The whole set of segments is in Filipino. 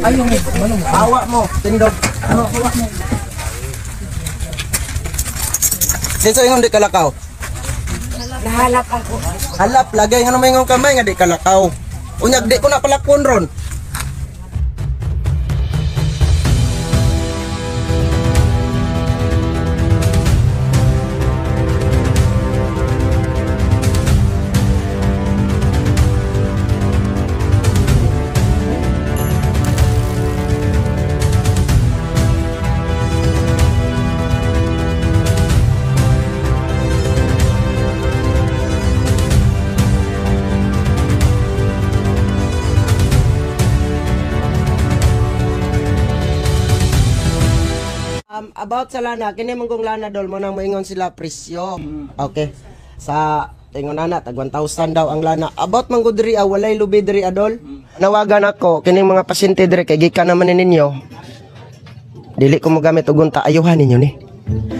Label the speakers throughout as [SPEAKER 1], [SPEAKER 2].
[SPEAKER 1] Ay, yung ano mo? Hawa mo, tindog. Hawa mo. Dito yung di kalakaw.
[SPEAKER 2] Nahalap ako.
[SPEAKER 1] Halap, lagay nga naman yung kamay nga di kalakaw. Unyag di ko na palakon ron. About sa lana, kini mong kong lana dol mo nang moingon sila presyo. Okay. Sa tingon ana tag 1,000 daw ang lana. About man gud diri walay lubi diri adol. Nawagan ako kining mga pasyente diri kay gikan naman ninyo. Dili ko mo gamit og unta ayuhan ninyo ni.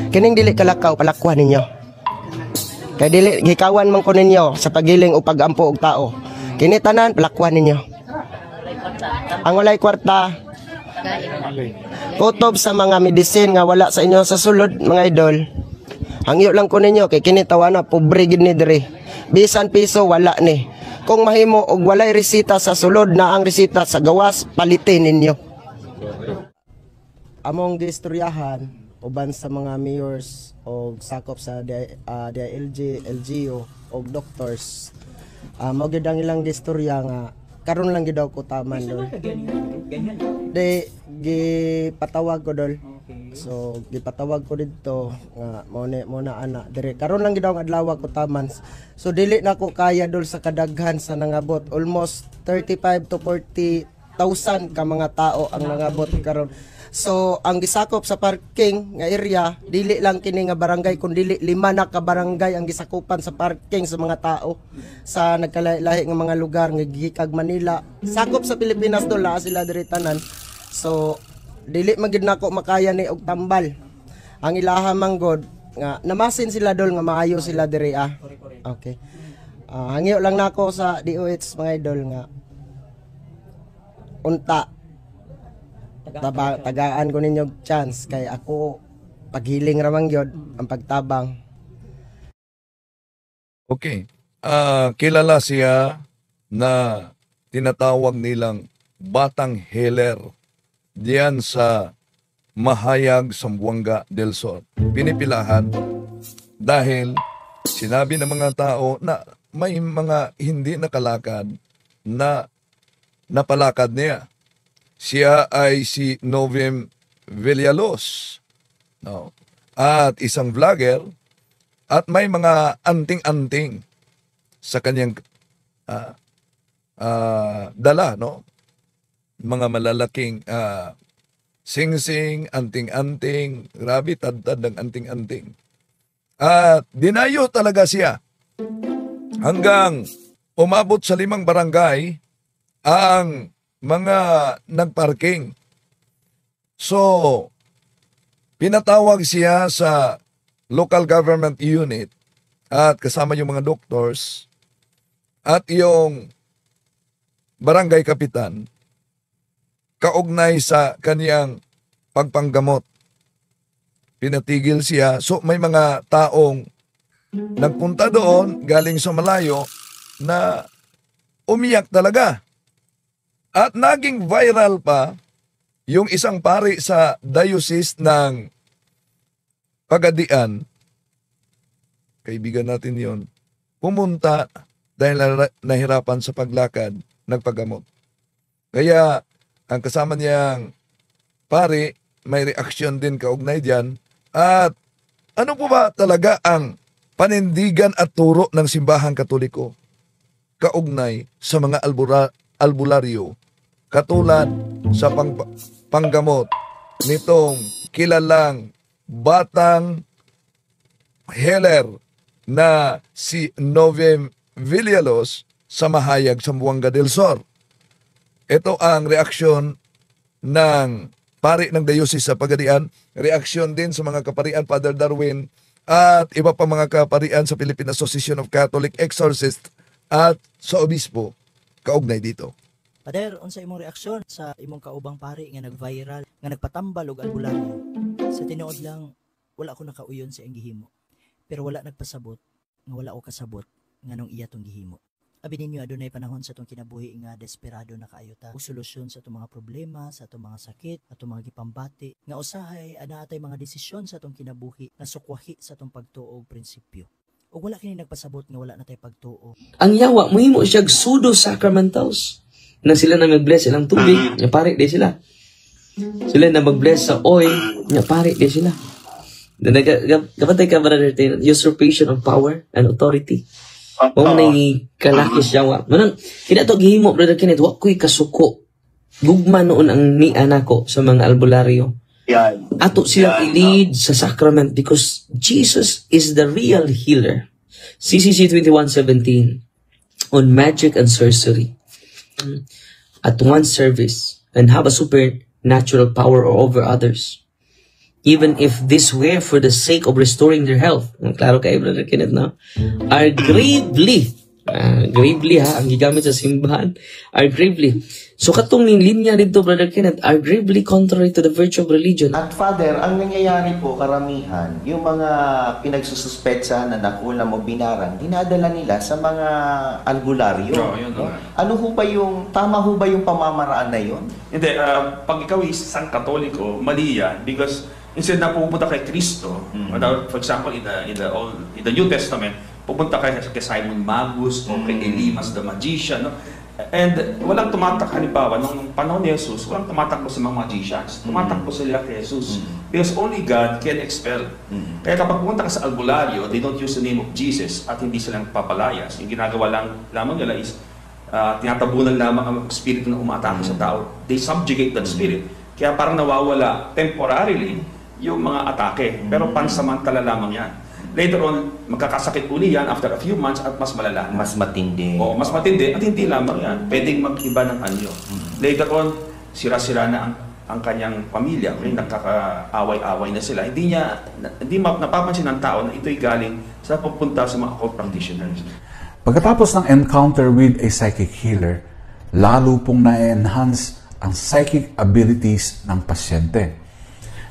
[SPEAKER 1] Kining dili kalakaw palakwan ninyo. Kay dili gikawan man ko ninyo sa pagiling o pagampo og tao. Kini tanan palakwan ninyo. Ang walay kwarta kutob sa mga medicine nga wala sa inyo sa sulod mga idol. Hangyo lang ko ninyo kay kini tawana pobre gid ni diri. Bisan piso wala ni. Kung mahimo og walay resita sa sulod na ang resita sa gawas palitin ninyo. Among gistoryahan uban sa mga mayors og sakop sa DILG, LGU og doctors. Mao gyud ang ilang gistorya nga karon lang gid daw ko taman dol. De gipatawag ko dol. So gipatawag ko didto nga mo na ana dire karon lang gid daw adlaw ko taman. So dili na ko kaya dol sa kadaghan sa nangabot almost 35 to 40,000 ka mga tao ang nangabot karon. So ang gisakop sa parking nga area dili lang kini nga barangay kundi 5 na ka barangay ang gisakupan sa parking sa mga tao sa nagkalahi nga mga lugar nga gikag Manila. Sakop sa Pilipinas dol sila diri tanan. So dili magid nako makaya ni og tambal. Ang ilaha manggod nga namasin sila dol nga maayo sila diri Okay. Hangyo lang nako sa DOH mga idol nga unta tagaan ko ninyo chance kay ako paghiling ramang gyud ang pagtabang.
[SPEAKER 3] Okay. Kilala siya na tinatawag nilang Batang Heller diyan sa Mahayag, Zamboanga del Sur. Pinipilahan dahil sinabi ng mga tao na may mga hindi nakalakad na napalakad niya. Siya ay si Novem Villalos. No. At isang vlogger at may mga anting-anting sa kanyang dala, no? Mga malalaking sing-sing, anting-anting, grabe tad-tad ng anting-anting. At dinayo talaga siya hanggang umabot sa 5 barangay ang mga nagparking. So, pinatawag siya sa local government unit at kasama yung mga doctors at yung barangay kapitan kaugnay sa kaniyang pagpanggamot. Pinatigil siya. So, may mga taong nagpunta doon galing sa malayo na umiyak talaga. At naging viral pa yung isang pari sa diocese ng Pagadian. Kaibigan natin yon. Pumunta dahil nahirapan sa paglakad, nagpagamot. Kaya ang kasama niyang pari may reaksyon din kaugnay diyan. At ano po ba talaga ang panindigan at turo ng simbahang Katoliko kaugnay sa mga albularyo katulad sa panggamot nitong kilalang Batang Heller na si Novem Villalos sa Mahayag, Zamboanga del Sur. Ito ang reaksyon ng pari ng Diocese sa Pagadian, reaksyon din sa mga kaparian, Father Darwin, at iba pa mga kaparian sa Philippine Association of Catholic Exorcists at sa obispo kaugnay dito.
[SPEAKER 4] Pader, unsa imong reaksyon sa imong kaubang pari nga nag-viral, nga nagpatambal og albularyo? Sa tinuod lang, wala ko nakauyon sa iyang gihimo. Pero wala nagpasabot, nga wala ko kasabot, nga nung iya tong gihimo. Abi ninyo, adunay panahon sa itong kinabuhi nga desperado na kaayo ta. O solusyon sa itong mga problema, sa itong mga sakit, atong mga gipambati. Nga usahay, ana atay mga desisyon sa itong kinabuhi na sukwahi sa itong pagtuo og prinsipyo. O wala kini nagpasabot nga wala na tay pagtuo.
[SPEAKER 5] Ang yawa, muhimo siya pseudo-sacramentals. Na sila na mag-bless silang tubig, nga pare di sila. Sila na mag-bless sa oil, nga pare di sila. Kapatay ka, brother, usurpation of power and authority. Mao na kalakis yawa. Manang, kinato gihimo, brother Kenneth, wa ko'y kasuko. Gugma noon ang ni anako sa mga albularyo. Ato silang i-lead sa sacrament because Jesus is the real healer. CCC 21:17 on magic and sorcery. At one service and have a supernatural power over others. Even if this were for the sake of restoring their health. Klaro kayo, Brother Kenneth, no? Are gravely, gravely ha, ang gigamit sa simbahan, are gravely. So katong ning linya dito, Brother Kenneth, are gravely contrary to the virtue of religion.
[SPEAKER 6] At Father, ang nangyayari po karamihan, yung mga pinagsususpetsa na nakulam o binarang, dinadala nila sa mga albularyo. No? Ano ho ba yung, tama ho ba yung pamamaraan na yun?
[SPEAKER 7] Hindi, pag ikaw isang Katoliko, mali yan because instead na pupunta kay Kristo, for example, in the New Testament, pupunta kay Simon Magus o kay Elimas the Magician, no? And walang tumatak, halimbawa, nung panahon ni Jesus, walang tumatakbo sa mga magicians. Tumatakbo sila kay Jesus. Because only God can expel. Kaya kapag pumunta ka sa albularyo, they don't use the name of Jesus at hindi silang papalayas. Yung ginagawa lamang nila is tinatabunan lamang ang spirito na umatake sa tao. They subjugate that spirit. Kaya parang nawawala temporarily yung mga atake. Pero pansamantala lamang yan. Later on, magkakasakit uli yan after a few months at mas malala.
[SPEAKER 6] Mas matindi.
[SPEAKER 7] Oo, mas matindi. At hindi lamang yan. Pwedeng mag-iba ng anyo. Later on, sira-sira na ang kanyang pamilya. Okay, nagkakaaway-away na sila. Hindi napapansin ng tao na ito'y galing sa pupunta sa mga occult practitioners.
[SPEAKER 8] Pagkatapos ng encounter with a psychic healer, lalo pong na-enhance ang psychic abilities ng pasyente.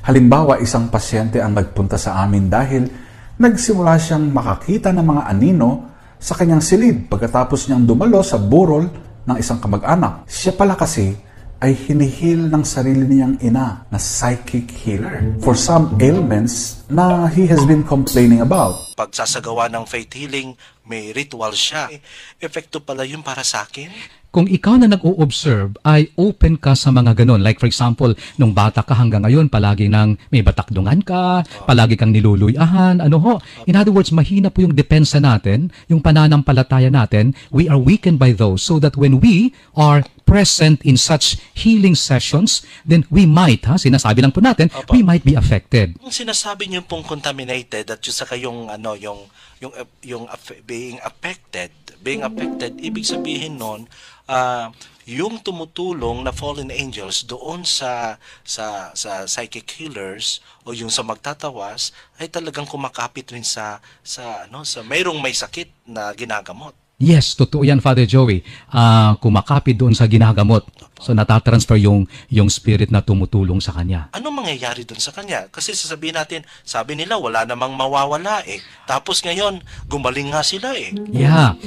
[SPEAKER 8] Halimbawa, isang pasyente ang nagpunta sa amin dahil nagsimula siyang makakita ng mga anino sa kanyang silid pagkatapos niyang dumalo sa burol ng isang kamag-anak. Siya pala kasi ay hinihil ng sarili niyang ina na psychic healer for some ailments na he has been complaining about.
[SPEAKER 9] Pagsasagawa ng faith healing, may ritual siya. Epekto pala yun para sa akin?
[SPEAKER 10] Kung ikaw na nag-o-observe ay open ka sa mga ganon. Like for example, nung bata ka hanggang ngayon, palagi nang may batakdungan ka, palagi kang niluluyahan, ano ho. In other words, mahina po yung depensa natin, yung pananampalataya natin. We are weakened by those so that when we are present in such healing sessions, then we might, sinasabi lang po natin, we might be affected.
[SPEAKER 9] Kung sinasabi niyo pong contaminated at yung saka yung being affected, ibig sabihin nun, yung tumutulong na fallen angels doon sa psychic healers o yung sa magtatawas ay talagang kumakapit rin sa mayroong may sakit na ginagamot.
[SPEAKER 10] Yes, totoo yan, Father Joey. Kumakapit doon sa ginagamot. So natatransfer yung spirit na tumutulong sa kanya.
[SPEAKER 9] Ano mangyayari doon sa kanya? Kasi sasabihin natin, sabi nila wala namang mawawala eh. Tapos ngayon, gumaling nga sila eh.
[SPEAKER 10] Yeah.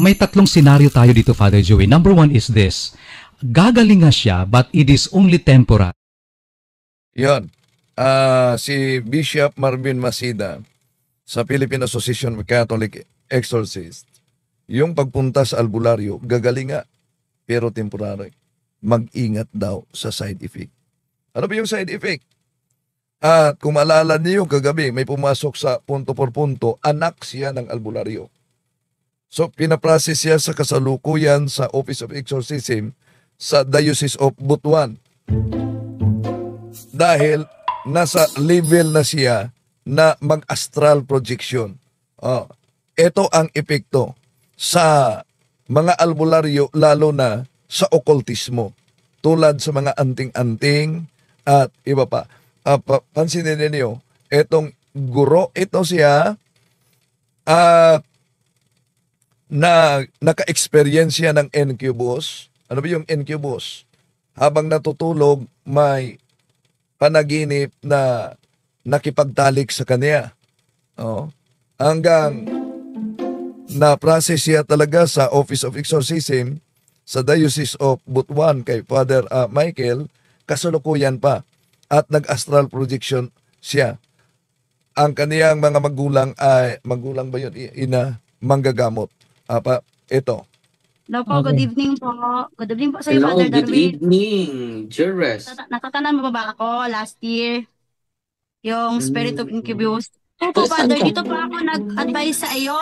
[SPEAKER 10] May tatlong senaryo tayo dito, Father Joey. Number one is this. Gagaling nga siya, but it is only temporary.
[SPEAKER 3] Yan. Si Bishop Marvin Masida sa Philippine Association of Catholic Exorcists, yung pagpunta sa albularyo, gagaling nga, pero temporary. Mag-ingat daw sa side effect. Ano ba yung side effect? At kung maalala niyo kagabi, may pumasok sa punto por punto, anak siya ng albularyo. So, pinaprocess siya sa kasalukuyan sa Office of Exorcism sa Diocese of Butuan. Dahil nasa level na siya na mag-astral projection. Ito ang epekto sa mga albularyo, lalo na sa occultismo, tulad sa mga anting-anting at iba pa. Pansinin niyo, etong guro, ito siya na naka-experience siya ng incubus Ano ba yung incubus? Habang natutulog, may panaginip na nakipagtalik sa kanya. Oh. Hanggang na-process siya talaga sa Office of Exorcism sa Diocese of Butuan kay Father Michael, kasalukuyan pa. At nag-astral projection siya. Ang kaniyang mga magulang ay, magulang ba yun? Ina, manggagamot. Ito.
[SPEAKER 11] Hello po, good evening po. Good evening po sa iyo,
[SPEAKER 5] Hello,
[SPEAKER 11] Father
[SPEAKER 5] good
[SPEAKER 11] Darwin.
[SPEAKER 5] evening, Jures.
[SPEAKER 11] Natatanan mo ba ako last year? Yung Spirit of Incubus. Opo,
[SPEAKER 5] Saan
[SPEAKER 11] Father,
[SPEAKER 5] ka?
[SPEAKER 11] dito po ako nag-advise sa iyo.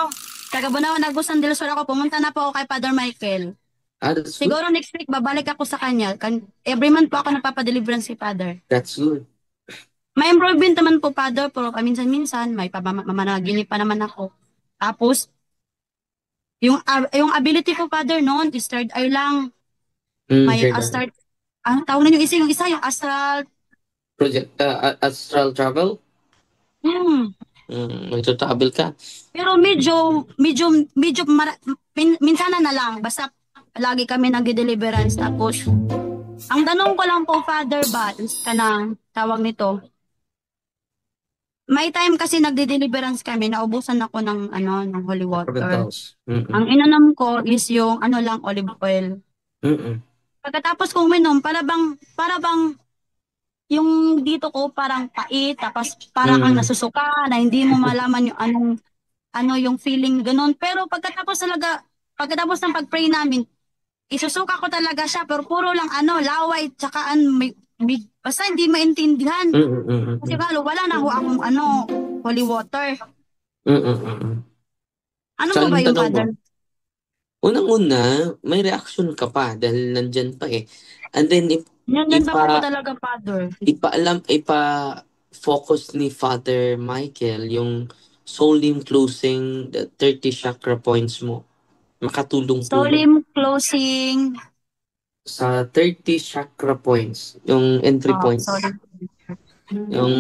[SPEAKER 11] Kagabunaw, Nagusan del Sur ako. Pumunta na po ako kay Father Michael.
[SPEAKER 5] That's good.
[SPEAKER 11] Siguro next week, babalik ako sa kanya. Every month po ako nagpapadeliverance si Father.
[SPEAKER 5] That's good.
[SPEAKER 11] May improvement naman po, Father, pero paminsan-minsan, may mamanaginip pa naman ako. Tapos, yung ability ko, Father, noon, is third eye lang. May astral, ang tawag na yung isa, yung astral.
[SPEAKER 5] Project, astral travel? Magto-travel ka?
[SPEAKER 11] Pero minsan na lang, basta lagi kami nag-deliverance. Tapos, ang tanong ko lang po, Father, ba, kanang tawag nito, may time kasi nagde-deliverance kami, naubusan ako ng holy water. Ang inanam ko is yung lang olive oil. Pagkatapos kong minom, para bang yung dito ko parang pait, tapos parang kang nasusuka na hindi mo malaman yung yung feeling ganun. Pero pagkatapos ng pag-pray namin, isusuka ko talaga siya, pero puro lang laway, tsaka basta hindi maintindihan. Kasi wala na ho akong holy water. Ano
[SPEAKER 5] So,
[SPEAKER 11] po ba
[SPEAKER 5] anong
[SPEAKER 11] yung
[SPEAKER 5] tanong mo?
[SPEAKER 11] Father?
[SPEAKER 5] Unang-una, may reaction ka pa dahil nandyan pa eh. And then,
[SPEAKER 11] Yan ba po talaga, Father?
[SPEAKER 5] ipa-focus ni Father Michael yung soul limb closing, the 30 chakra points mo. Makatulong po yun.
[SPEAKER 11] Solim closing.
[SPEAKER 5] Sa 30 chakra points, yung entry points.
[SPEAKER 11] Sorry.
[SPEAKER 5] Yung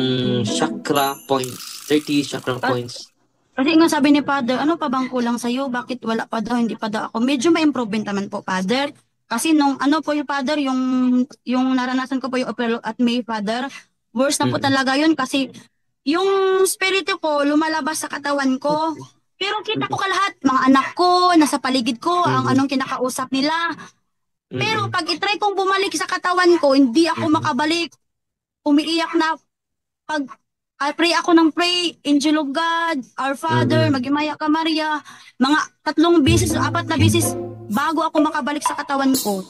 [SPEAKER 5] chakra points, 30 chakra points.
[SPEAKER 11] Kasi nga sabi ni Father, ano pa bang kulang sa'yo? Bakit wala pa daw, hindi pa daw ako? Medyo may improvement naman po, Father. Kasi nung po yung Father, yung naranasan ko po yung April at May, Father, worse na po talaga yun kasi yung spirito ko lumalabas sa katawan ko. Pero kita ko lahat, mga anak ko, nasa paligid ko, ang anong kinakausap nila. Pero pag itry kong bumalik sa katawan ko, hindi ako makabalik. Umiiyak na. Pag pray ako ng pray, Angel of God, Our Father, Magimaya ka Maria, mga 3 beses o 4 na beses bago ako makabalik sa katawan ko.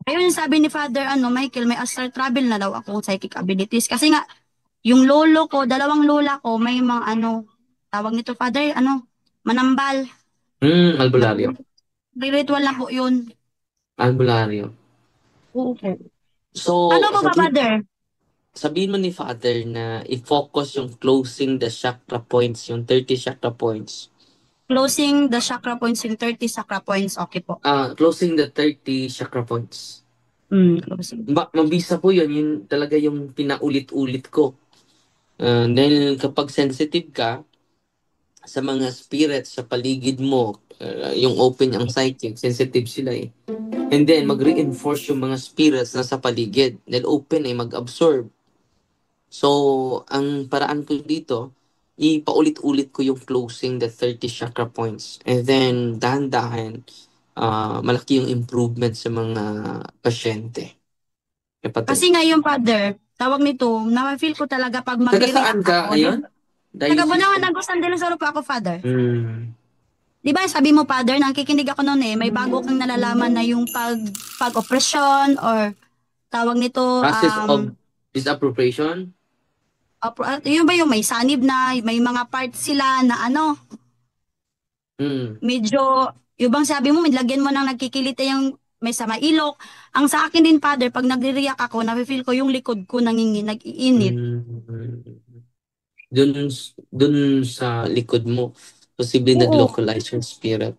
[SPEAKER 11] Ayun sabi ni Father Michael, may astral travel na daw akong psychic abilities. Kasi nga, yung lolo ko, 2 lola ko, may mga tawag nito Father, manambal.
[SPEAKER 5] Albularyo.
[SPEAKER 11] Ritual na po yun.
[SPEAKER 5] Albularyo.
[SPEAKER 11] Oo po.
[SPEAKER 5] So,
[SPEAKER 11] Ano po ba, Father?
[SPEAKER 5] Sabihin mo ni Father na i-focus yung closing the chakra points, yung 30 chakra points.
[SPEAKER 11] Closing the chakra points in 30 chakra points. Okay po.
[SPEAKER 5] Closing the 30 chakra points.
[SPEAKER 11] Closing.
[SPEAKER 5] Mabisa po yun. Yun talaga yung pinaulit-ulit ko. Dahil kapag sensitive ka sa mga spirits sa paligid mo, yung open ang psychic, sensitive sila eh. And then, mag-reinforce yung mga spirits na sa paligid. Dahil open ay mag-absorb. So, ang paraan ko dito, ipaulit-ulit ko yung closing the 30 chakra points. And then, dahan-dahan, malaki yung improvement sa mga pasyente.
[SPEAKER 11] Kasi ngayon, Father, tawag nito, na-feel ko talaga pag
[SPEAKER 5] Taga saan ka ngayon?
[SPEAKER 11] Taga-Bunawan, Nagusan del Sur po ako, Father. Di ba sabi mo, Father, nakikinig ako noon may bago kang nalalaman na yung pag-oppression or tawag nito...
[SPEAKER 5] Process of disappropriation?
[SPEAKER 11] Yun ba yung may sanib na, may mga parts sila na medyo, yung bang sabi mo, lagyan mo nang nagkikiliti yung may sama ilok. Ang sa akin din, Father, pag nagre-react ako, nafe-feel ko yung likod ko nag-iinit.
[SPEAKER 5] Dun sa likod mo, posibleng nag-localize yung spirit.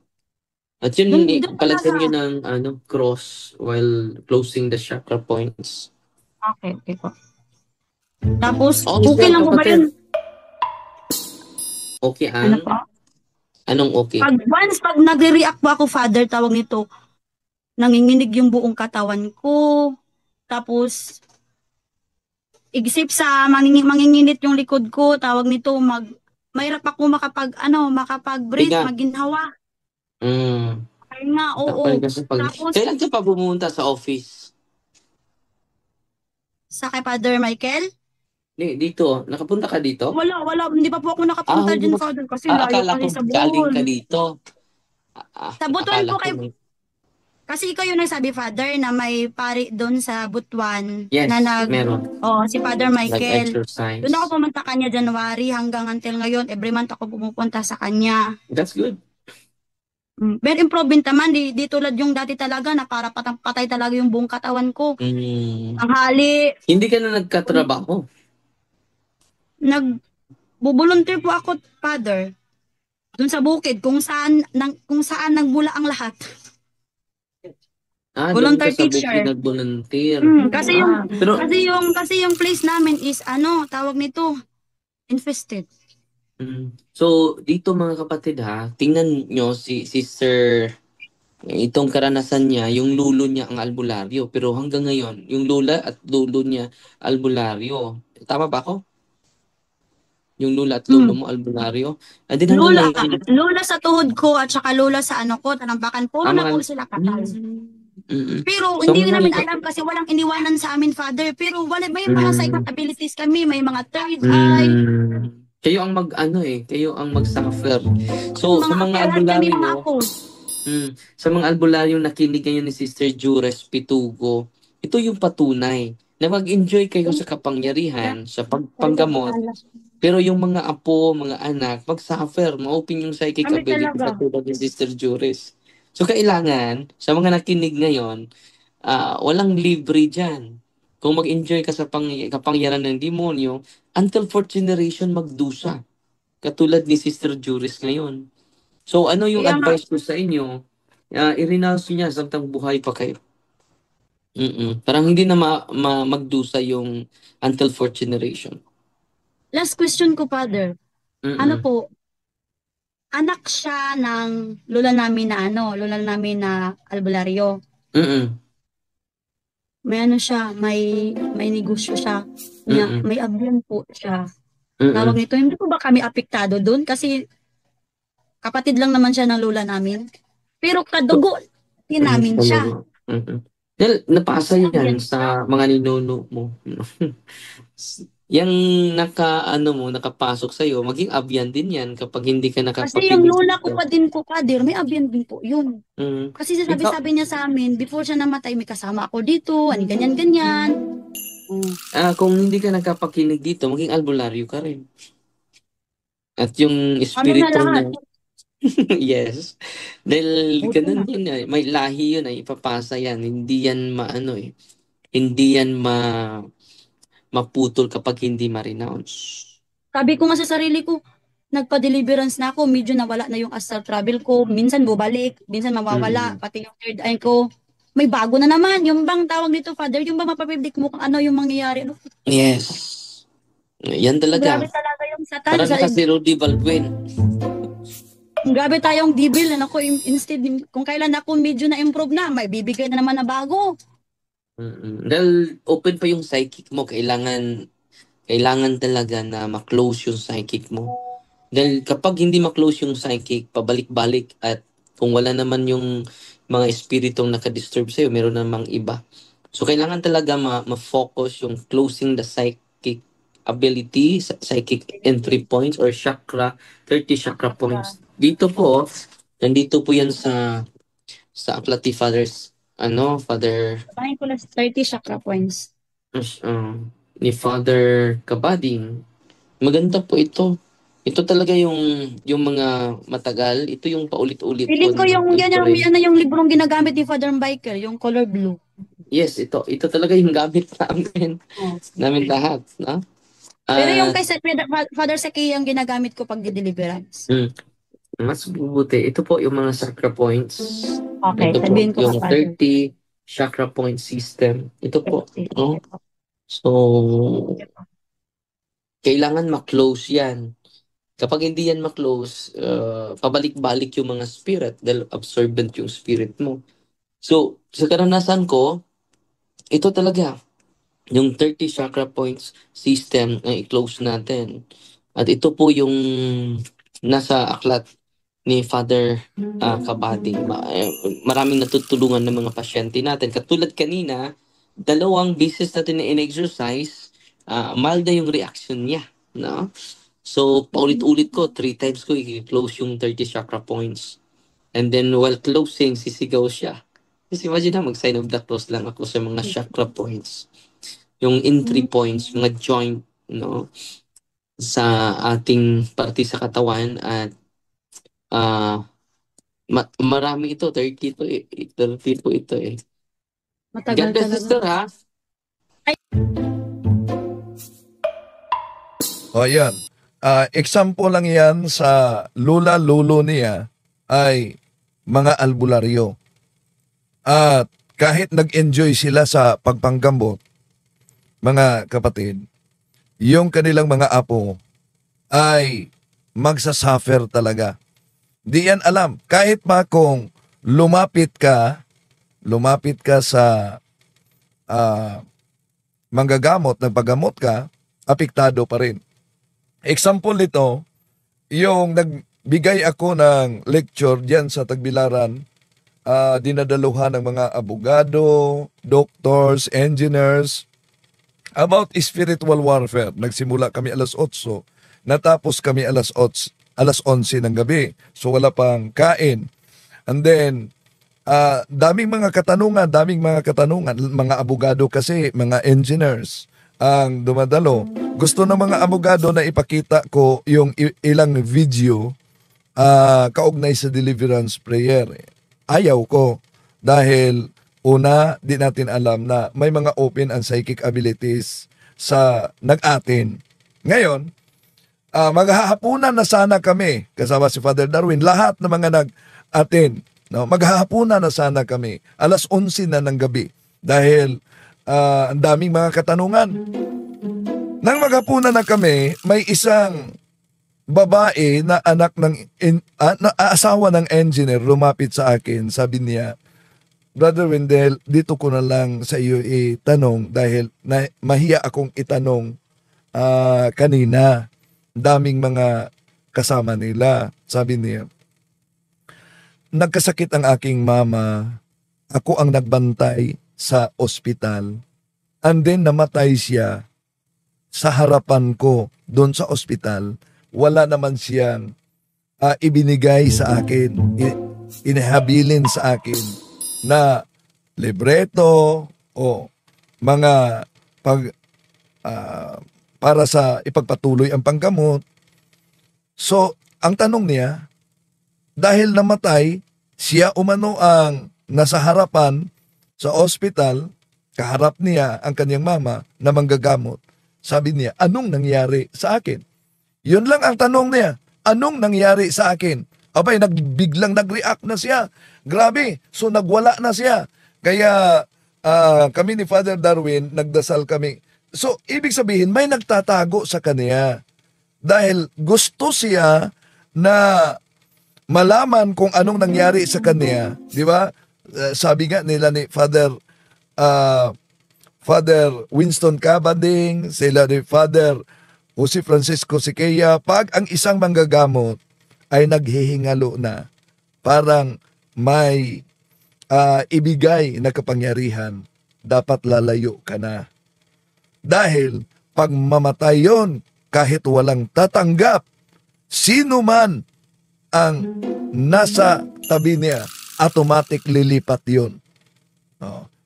[SPEAKER 5] At yun, palagyan nyo ng cross while closing the chakra points.
[SPEAKER 11] Okay po. Tapos, okay lang po ba yun?
[SPEAKER 5] Okay,
[SPEAKER 11] Ano po?
[SPEAKER 5] Anong okay?
[SPEAKER 11] Pag nagre-react po ako, Father, tawag nito, nanginginig yung buong katawan ko. Tapos, igisip sa manginginit yung likod ko, tawag nito, mahirap ako makapag-breathe,
[SPEAKER 5] Tinga.
[SPEAKER 11] maginhawa.
[SPEAKER 5] Mm.
[SPEAKER 11] Kaya nga,
[SPEAKER 5] Tapos
[SPEAKER 11] oo.
[SPEAKER 5] kasi pag...
[SPEAKER 11] Tapos,
[SPEAKER 5] Kailan ka pa pumunta sa office?
[SPEAKER 11] sa kay Father Michael,
[SPEAKER 5] Dito, nakapunta ka dito?
[SPEAKER 11] wala, hindi pa po ako nakapunta
[SPEAKER 5] Hindi
[SPEAKER 11] din,
[SPEAKER 5] mo...
[SPEAKER 11] Father, kasi layo
[SPEAKER 5] akala ko
[SPEAKER 11] kasi sa
[SPEAKER 5] galing ka
[SPEAKER 11] Bohol.
[SPEAKER 5] dito.
[SPEAKER 11] Sa Butuan
[SPEAKER 5] Akala
[SPEAKER 11] po
[SPEAKER 5] ko
[SPEAKER 11] kasi ikaw yung nagsabi, Father, na may pari doon sa Butuan
[SPEAKER 5] Yes,
[SPEAKER 11] na
[SPEAKER 5] meron.
[SPEAKER 11] si Father Michael.
[SPEAKER 5] Nag-exercise.
[SPEAKER 11] Doon ako pumunta kanya January hanggang until ngayon. Every month ako pumupunta sa kanya.
[SPEAKER 5] That's good.
[SPEAKER 11] Very improvement naman. Di tulad yung dati talaga na para patay talaga yung buong katawan ko. Ang hali.
[SPEAKER 5] Hindi ka na nagkatrabaho?
[SPEAKER 11] Nag-volunteer po ako, Father. Doon sa bukid, kung saan nagmula ang lahat.
[SPEAKER 5] Doon ka
[SPEAKER 11] Volunteer
[SPEAKER 5] sa
[SPEAKER 11] teacher.
[SPEAKER 5] bukid nag-volunteer.
[SPEAKER 11] Kasi yung place namin is tawag nito, infested.
[SPEAKER 5] So, dito mga kapatid tingnan nyo si Sister, itong karanasan niya, yung lulo niya ang albularyo. Pero hanggang ngayon, yung lula at lulo niya albularyo. Tama ba ako? Yung lula at lulo mo albularyo?
[SPEAKER 11] Lula sa tuhod ko at saka lula sa ko, talambakan. Puro na po sila patay. Pero
[SPEAKER 5] So,
[SPEAKER 11] hindi namin alam kasi walang iniwanan sa amin, Father. Pero may mga psychic abilities kami, may mga third eye.
[SPEAKER 5] Kayo ang kayo ang mag-suffer. So, sa mga albularyo, sa mga albularyo nakinig ngayon ni Sister Jures Pitugo, ito yung patunay na mag-enjoy kayo sa kapangyarihan, sa paggamot. Pero yung mga apo, mga anak, mag-suffer, ma-open yung psychic ability katulad ni Sister Jures. So, kailangan, sa mga nakinig ngayon, walang libre dyan. Kung mag-enjoy ka sa kapangyarihan ng demonyo, until fourth generation magdusa. Katulad ni Sister Juris ngayon. So, ano yung advice ko sa inyo? I-renounce niya samtang buhay pa kayo. Parang hindi na magdusa yung until fourth generation.
[SPEAKER 11] Last question ko, Father. Ano po, anak siya ng lola namin na albularyo. May siya, may negosyo siya. May abyan po siya. Tawag nito, hindi po ba kami apektado doon? Kasi kapatid lang naman siya ng lola namin. Pero kadugo namin siya.
[SPEAKER 5] Napasa yan sa mga ninuno mo. Yang nakapasok sa'yo, maging abyan din yan kapag hindi ka
[SPEAKER 11] Kasi yung lola ko pa din po, Father, may abyan din po yun. Kasi sabi niya sa amin, before siya namatay, may kasama ako dito, ganyan-ganyan.
[SPEAKER 5] Kung hindi ka nakapakinig dito, maging albularyo ka rin. At yung espiritu na... yes. Dahil ganun yun may lahi yun ipapasa yan. Hindi yan hindi yan maputol kapag hindi ma-renounce.
[SPEAKER 11] Sabi ko nga sa sarili ko, nagpa-deliverance na ako, medyo nawala na yung astral travel ko, minsan bubalik, minsan mawawala, pati yung third eye ko. May bago na naman, yung bang tawag dito, Father, yung bang mapapublic mo kung ano yung mangyayari.
[SPEAKER 5] Yes. Yan talaga.
[SPEAKER 11] Grabe talaga yung satan.
[SPEAKER 5] Parang si Rudy Baldwin.
[SPEAKER 11] Grabe tayong devil, instead, kung kailan ako medyo na-improve na, may bibigay na naman na bago.
[SPEAKER 5] Dahil open pa yung psychic mo, kailangan talaga na ma-close yung psychic mo. Dahil kapag hindi ma-close yung psychic, pabalik-balik at kung wala naman yung mga espiritong nakadisturb sa'yo, meron namang iba. So, kailangan talaga ma-focus yung closing the psychic ability, psychic entry points or chakra, 30 chakra points. Dito po, nandito po yan sa Aplati Father's Father...
[SPEAKER 11] Sabahin ko lang 30 chakra points.
[SPEAKER 5] Ni Father Kabading. Maganda po ito. Ito talaga yung mga matagal. Ito yung paulit-ulit.
[SPEAKER 11] Feeling ko yung yan yung librong ginagamit ni Father Biker, yung color blue.
[SPEAKER 5] Yes, ito talaga yung gamit namin. Namin lahat. No?
[SPEAKER 11] Pero yung kay Father Seki yung ginagamit ko pag deliverance.
[SPEAKER 5] Mas bubuti. Ito po yung mga chakra points.
[SPEAKER 11] Okay,
[SPEAKER 5] ito
[SPEAKER 11] sabihin
[SPEAKER 5] po,
[SPEAKER 11] ko
[SPEAKER 5] yung 30 chakra point system. Ito po. No? So, kailangan ma-close yan. Kapag hindi yan ma-close, pabalik-balik yung mga spirit dahil absorbent yung spirit mo. So, sa karanasan ko, ito talaga, yung 30 chakra points system na i-close natin. At ito po yung nasa aklat ni Father Kabading. Maraming natutulungan ng mga pasyente natin. Katulad kanina, 2 beses natin na in-exercise, mild na yung reaction niya. No? So, paulit-ulit ko, 3 times ko i-close yung 30 chakra points. And then, while closing, sisigaw siya. Kasi imagine na, mag-sign of the cross lang ako sa mga chakra points. Yung entry points, mga joint, no? Sa ating parte sa katawan. At marami ito, 30 to eh. 30 po ito eh. God bless, sister, ha?
[SPEAKER 3] O yan. Example lang yan sa lula-lulo niya ay mga albularyo. At kahit nag-enjoy sila sa pagpanggamot, mga kapatid, yung kanilang mga apo ay magsasuffer talaga. Di yan alam. Kahit pa kung lumapit ka sa manggagamot, nagpagamot ka, apektado pa rin. Example nito, yung nagbigay ako ng lecture diyan sa Tagbilaran, dinadaluhan ng mga abogado, doctors, engineers, about spiritual warfare. Nagsimula kami alas 8, natapos kami alas 11 ng gabi. So wala pang kain. And then, daming mga katanungan, mga abogado kasi, mga engineers ang dumadalo. Gusto ng mga abogado na ipakita ko yung ilang video kaugnay sa deliverance prayer. Ayaw ko dahil una, di natin alam na may mga open and psychic abilities sa nag-atin. Ngayon, maghahapunan na sana kami, kasama si Father Darwin, lahat ng mga nag-atin. No, maghahapunan na sana kami. Alas 11 na ng gabi dahil ang daming mga katanungan. Nang maghapunan na kami, may isang babae na anak na asawa ng engineer lumapit sa akin. Sabi niya, Brother Wendell, dito ko na lang sa iyo itanong dahil mahiya akong itanong kanina. Daming mga kasama nila. Sabi niya, nagkasakit ang aking mama. Ako ang nagbantay sa ospital. And then namatay siya sa harapan ko doon sa ospital. Wala naman siyang ibinigay sa akin, inihabilin sa akin na libreto o mga para sa ipagpatuloy ang panggamot. So, ang tanong niya, dahil namatay, siya umano ang nasa harapan sa ospital, kaharap niya ang kanyang mama na manggagamot. Sabi niya, anong nangyari sa akin? Yun lang ang tanong niya. Anong nangyari sa akin? Abay, biglang nag-react na siya. Grabe. So, nagwala na siya. Kaya, kami ni Father Darwin, nagdasal kami. So, ibig sabihin, may nagtatago sa kanya. Dahil gusto siya na malaman kung anong nangyari sa kanya. Di ba? Sabi nga nila ni Father Winston Cabading, sila ni Father Jose Francisco Siqueya, pag ang isang manggagamot ay naghihingalo na, parang may ibigay na kapangyarihan, dapat lalayo ka na. Dahil pag mamatay yon, kahit walang tatanggap, sino man ang nasa tabi niya, automatic lilipat yon.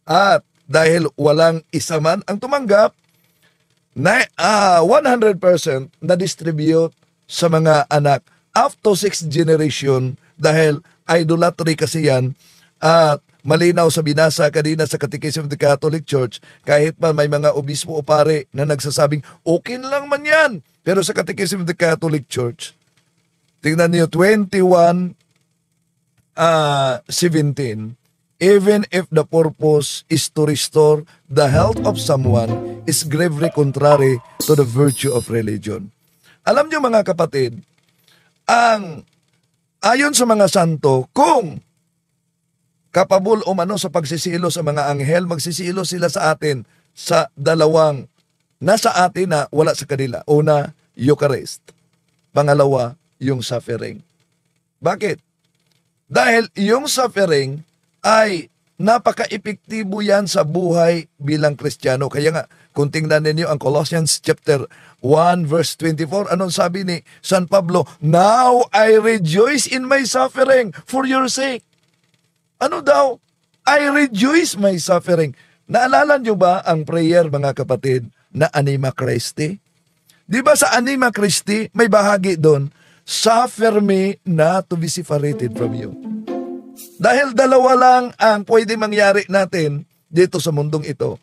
[SPEAKER 3] At dahil walang isa man ang tumanggap, 100% na-distribute sa mga anak up to 6th generation dahil idolatry kasi yan. At malinaw sa binasa kanina sa Catechism of the Catholic Church, kahit pa may mga obispo o pare na nagsasabing okay lang man yan, pero sa Catechism of the Catholic Church, tingnan niyo 21:17, even if the purpose is to restore the health of someone, is gravely contrary to the virtue of religion. Alam niyo mga kapatid, ayon sa mga santo, kung kapabol o mano sa pagsisilo sa mga anghel, magsisilo sila sa atin sa dalawang nasa atin na wala sa kanila. Una, Eucharist. Pangalawa, yung suffering. Bakit? Dahil yung suffering ay napaka-epektibo yan sa buhay bilang Kristiyano. Kaya nga, kung tingnan ninyo ang Colossians chapter 1 verse 24, anong sabi ni San Pablo? Now I rejoice in my suffering for your sake. Ano daw? I rejoice my suffering. Naalala nyo ba ang prayer, mga kapatid, na Anima Christi? Di ba sa Anima Christi, may bahagi doon, suffer me not to be separated from you. Dahil dalawa lang ang pwede mangyari natin dito sa mundong ito.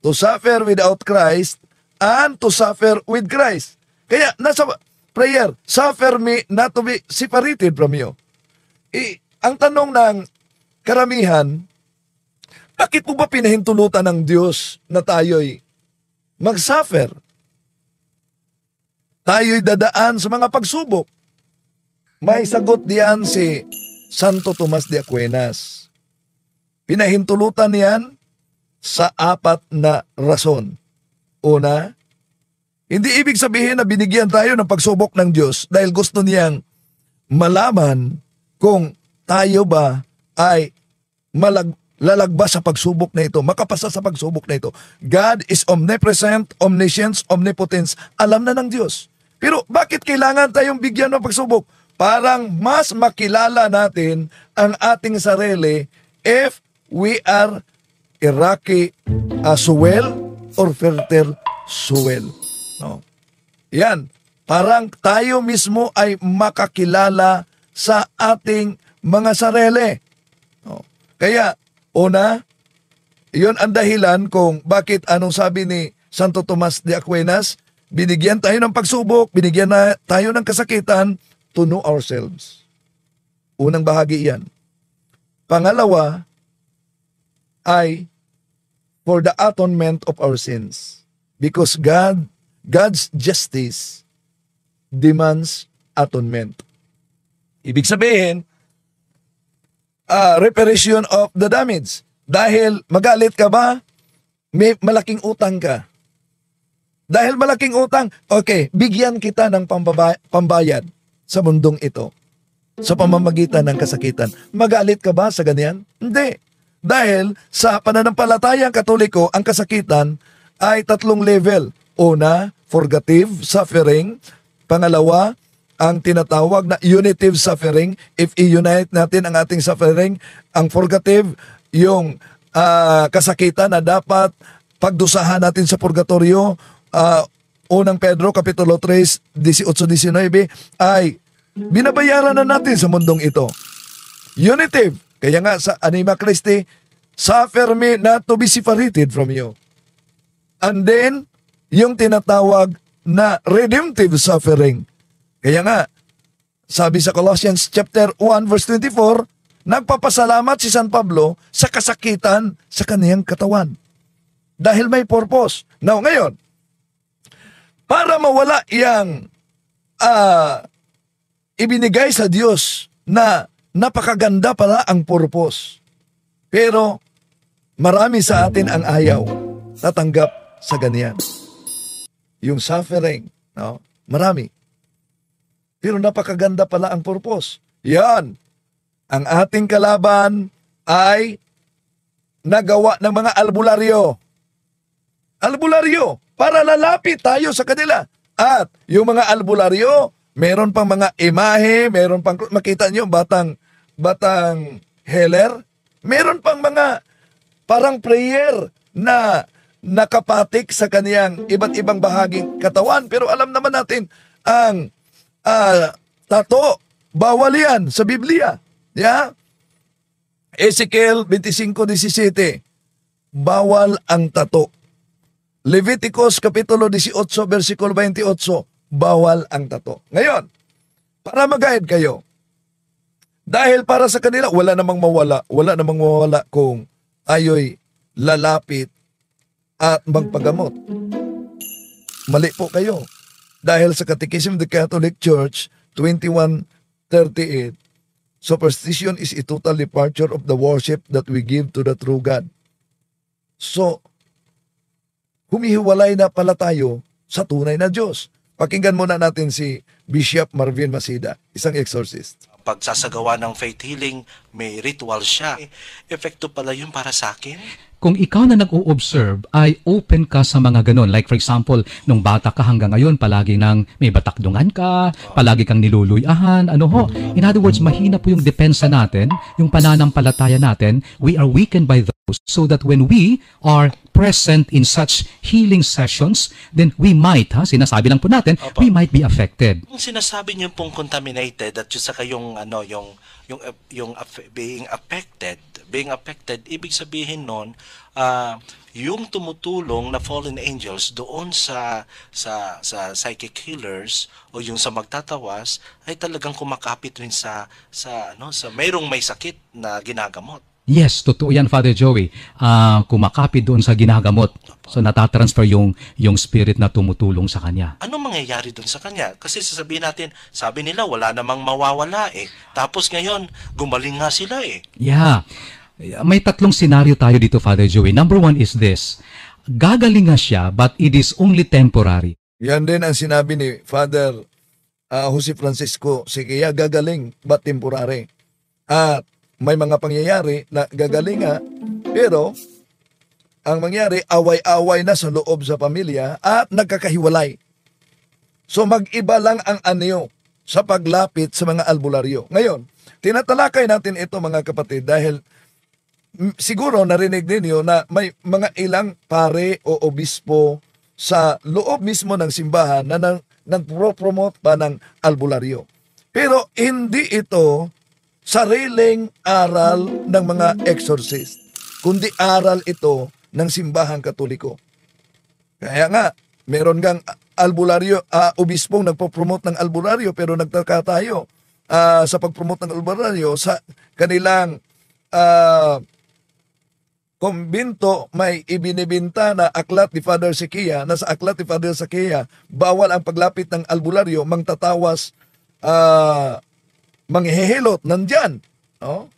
[SPEAKER 3] To suffer without Christ and to suffer with Christ. Kaya nasa prayer, suffer me not to be separated from you. Ang tanong ng karamihan, bakit po ba pinahintulutan ng Diyos na tayo'y mag-suffer? Tayo'y dadaan sa mga pagsubok. May sagot diyan si Santo Tomas de Aquinas. Pinahintulutan niyan sa 4 na rason. Una, hindi ibig sabihin na binigyan tayo ng pagsubok ng Diyos dahil gusto niyang malaman kung tayo ba ay lalagba sa pagsubok na ito, makapasa sa pagsubok na ito. God is omnipresent, omniscience, omnipotence. Alam na ng Diyos. Pero bakit kailangan tayong bigyan ng pagsubok? Parang mas makilala natin ang ating sarili if we are a rocky soil or fertile soil. No? Yan. Parang tayo mismo ay makakilala sa ating mga sarili. No? Kaya, una, yun ang dahilan kung bakit anong sabi ni Santo Tomas de Aquinas, binigyan tayo ng pagsubok, binigyan na tayo ng kasakitan, to know ourselves. Unang bahagi yan. Pangalawa ay for the atonement of our sins. Because God's justice demands atonement. Ibig sabihin, reparation of the damage. Dahil magalit ka ba, may malaking utang ka. Dahil malaking utang, okay, bigyan kita ng pambayad sa mundong ito, sa pamamagitan ng kasakitan. Magalit ka ba sa ganyan? Hindi. Dahil sa pananampalatayang Katoliko, ang kasakitan ay 3 level. Una, purgative suffering. Pangalawa, ang tinatawag na unitive suffering. If i-unite natin ang ating suffering, ang purgative, yung kasakitan na dapat pagdusahan natin sa purgatorio, Unang Pedro, Kapitulo 3, 18-19, ay binabayaran na natin sa mundong ito. Unitive. Kaya nga sa Anima Christi, suffer me not to be separated from you. And then, yung tinatawag na redemptive suffering. Kaya nga, sabi sa Colossians chapter 1 verse 24, nagpapasalamat si San Pablo sa kasakitan sa kaniyang katawan. Dahil may purpose. Now, ngayon, para mawala yang ibinigay sa Diyos na napakaganda pala ang purpose. Pero marami sa atin ang ayaw tatanggap sa ganyan. Yung suffering, no? Marami. Pero napakaganda pala ang purpose. Yan. Ang ating kalaban ay nagawa ng mga albularyo. Albularyo. Para lalapit tayo sa kanila. At yung mga albularyo, meron pang mga imahe, meron pang, makita nyo, batang heller, meron pang mga parang prayer na nakapatik sa kaniyang iba't ibang bahaging katawan. Pero alam naman natin, ang tato, bawal yan sa Biblia. Yeah? Ezekiel 25:17, bawal ang tato. Leviticus Kapitulo 18, versikulo 28, bawal ang tato. Ngayon, para mag-guide kayo, dahil para sa kanila, wala namang mawala kung tayo'y lalapit at magpagamot. Mali po kayo. Dahil sa Catechism of the Catholic Church, 2138, Superstition is a total departure of the worship that we give to the true God. So, humihiwalay na pala tayo sa tunay na Diyos. Pakinggan muna natin si Bishop Marvin Masida, isang exorcist.
[SPEAKER 9] Pagsasagawa ng faith healing, may ritual siya. Epekto pala yun para sa akin?
[SPEAKER 10] Kung ikaw na nag-o-observe ay open ka sa mga ganon. Like for example, nung bata ka hanggang ngayon, palagi nang may batakdungan ka, palagi kang niluluyahan, ano ho. In other words, mahina po yung depensa natin, yung pananampalataya natin. We are weakened by those so that when we are present in such healing sessions, then we might, sinasabi lang po natin, we might be affected.
[SPEAKER 9] Kung sinasabi niyo pong contaminated at yung saka yung being affected, ibig sabihin nun, yung tumutulong na fallen angels doon sa psychic healers o yung sa magtatawas ay talagang kumakapit rin sa mayroong may sakit na ginagamot.
[SPEAKER 10] Yes, totoo yan, Father Joey. Kumakapit doon sa ginagamot. So natatransfer yung spirit na tumutulong sa kanya.
[SPEAKER 9] Ano mangyayari doon sa kanya? Kasi sasabihin natin, sabi nila wala namang mawawala eh. Tapos ngayon, gumaling nga sila eh.
[SPEAKER 10] Yeah. May tatlong senaryo tayo dito, Father Joey. Number one is this. Gagaling nga siya, but it is only temporary.
[SPEAKER 3] Yan din ang sinabi ni Father Jose Francisco. Sige, gagaling, but temporary. At may mga pangyayari na gagaling nga, pero ang mangyari, away-away na sa loob sa pamilya at nagkakahiwalay. So mag-iba lang ang anyo sa paglapit sa mga albularyo. Ngayon, tinatalakay natin ito mga kapatid dahil siguro narinig ninyo na may mga ilang pare o obispo sa loob mismo ng simbahan na nag-promote pa ng albularyo. Pero hindi ito sariling aral ng mga exorcist, kundi aral ito ng simbahang Katoliko. Kaya nga, meron gang albularyo, obispong nagpo-promote ng albularyo, pero nagtaka tayo sa pag-promote ng albularyo sa kanilang kumbinto may ibinibinta na aklat ni Father Sequia, na sa aklat ni Father Sequia, bawal ang paglapit ng albularyo, mangtatawas, manghihilot, nandyan. No?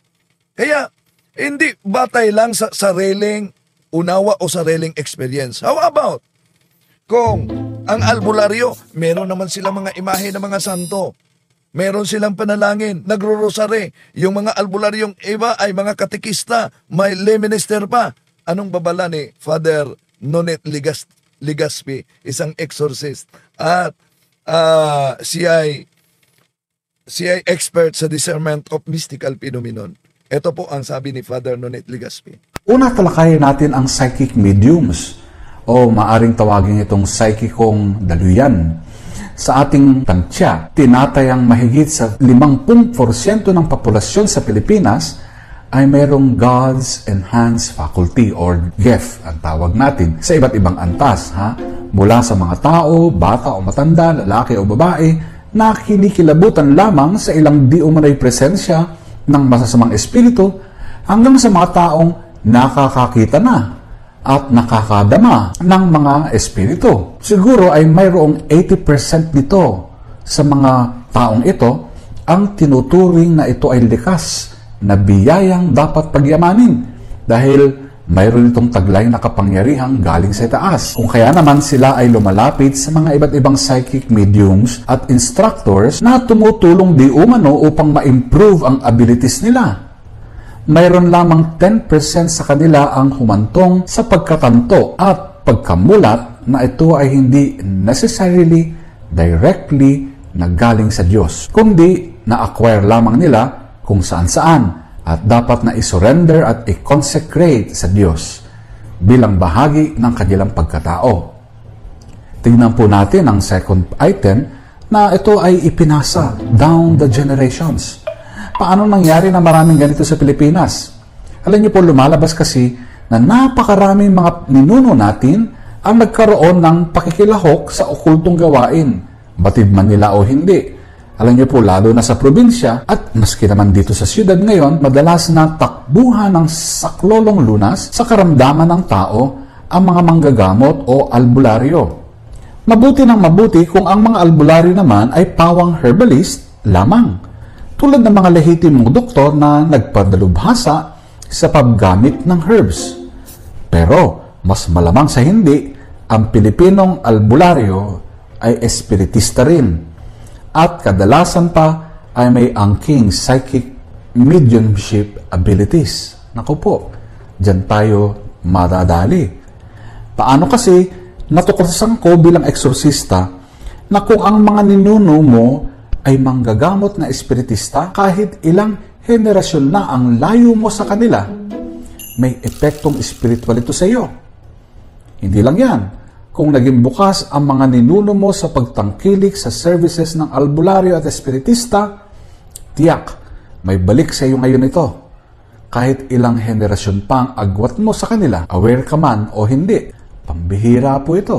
[SPEAKER 3] Kaya, hindi batay lang sa sariling unawa o sariling experience. How about kung ang albularyo, meron naman silang mga imahe ng mga santo, meron silang panalangin, nagro-rosary, yung mga albularyong iba ay mga katekista, may lay minister pa. Anong babala ni Father Nonet Legaspi, isang exorcist, at siya ay expert sa discernment of mystical phenomenon. Ito po ang sabi ni Father Nonet Legaspi.
[SPEAKER 8] Una, talakayin natin ang psychic mediums o maaring tawagin itong psychicong daluyan. Sa ating tansya, tinatayang mahigit sa 50% ng populasyon sa Pilipinas ay mayroong God's enhanced faculty or gift ang tawag natin sa iba't ibang antas. Mula sa mga tao, bata o matanda, lalaki o babae, na kinikilabutan lamang sa ilang di umano'y presensya ng masasamang espiritu hanggang sa mga taong nakakakita na at nakakadama ng mga espiritu. Siguro ay mayroong 80% nito sa mga taong ito ang tinuturing na ito ay likas na biyayang dapat pagyamanin dahil mayroon itong taglay na kapangyarihang galing sa itaas. Kung kaya naman sila ay lumalapit sa mga iba't ibang psychic mediums at instructors na tumutulong di umano upang ma-improve ang abilities nila. Mayroon lamang 10% sa kanila ang humantong sa pagkatanto at pagkamulat na ito ay hindi necessarily directly naggaling sa Diyos, kundi na-acquire lamang nila kung saan-saan at dapat na isurrender at i-consecrate sa Diyos bilang bahagi ng kanilang pagkatao. Tingnan po natin ang second item na ito ay ipinasa down the generations. Paano nangyari na maraming ganito sa Pilipinas? Alam niyo po, lumalabas kasi na napakaraming mga ninuno natin ang nagkaroon ng pakikilahok sa okultong gawain, batid man nila o hindi. Alam niyo po, lalo na sa probinsya at maski naman dito sa siyudad ngayon, madalas na takbuhan ng saklolong lunas sa karamdaman ng tao ang mga manggagamot o albularyo. Mabuti ng mabuti kung ang mga albularyo naman ay pawang herbalist lamang. Tulad ng mga lehitimong doktor na nagpadalubhasa sa paggamit ng herbs. Pero mas malamang sa hindi, ang Pilipinong albularyo ay espiritista rin at kadalasan pa ay may angking psychic mediumship abilities. Naku po, dyan tayo madadali. Paano kasi natuklasan ko bilang eksorsista na kung ang mga ninuno mo ay manggagamot na espiritista, kahit ilang henerasyon na ang layo mo sa kanila, may epektong espiritual ito sa iyo. Hindi lang yan. Kung naging bukas ang mga ninuno mo sa pagtangkilik sa services ng albularyo at espiritista, tiyak, may balik sa iyo ngayon ito. Kahit ilang henerasyon pang agwat mo sa kanila, aware ka man o hindi, pambihira po ito.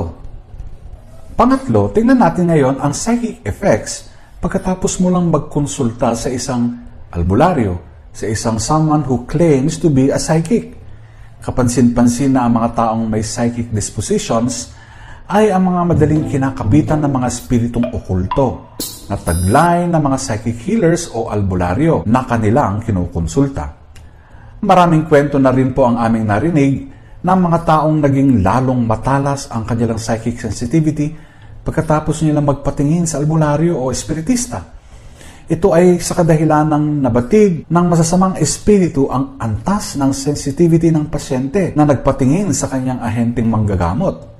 [SPEAKER 8] Pangatlo, tingnan natin ngayon ang psychic effects pagkatapos mo lang magkonsulta sa isang albularyo, sa isang someone who claims to be a psychic. Kapansin-pansin na ang mga taong may psychic dispositions ay ang mga madaling kinakapitan ng mga espiritong okulto na taglay ng mga psychic healers o albularyo na kanilang kinukonsulta. Maraming kwento na rin po ang aming narinig ng mga taong naging lalong matalas ang kanilang psychic sensitivity pagkatapos nilang magpatingin sa albularyo o espiritista. Ito ay sa kadahilan ng nabatig ng masasamang espiritu ang antas ng sensitivity ng pasyente na nagpatingin sa kanyang ahenteng manggagamot.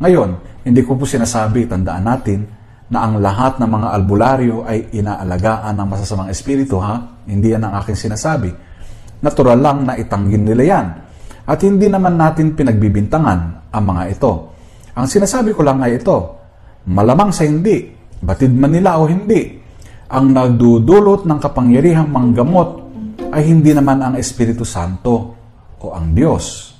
[SPEAKER 8] Ngayon, hindi ko po sinasabi, tandaan natin, na ang lahat ng mga albularyo ay inaalagaan ng masasamang espiritu, ha? Hindi yan ang aking sinasabi. Natural lang na itanggin nila yan. At hindi naman natin pinagbibintangan ang mga ito. Ang sinasabi ko lang ay ito, malamang sa hindi, batid man nila o hindi, ang nagdudulot ng kapangyarihang manggamot ay hindi naman ang Espiritu Santo o ang Diyos.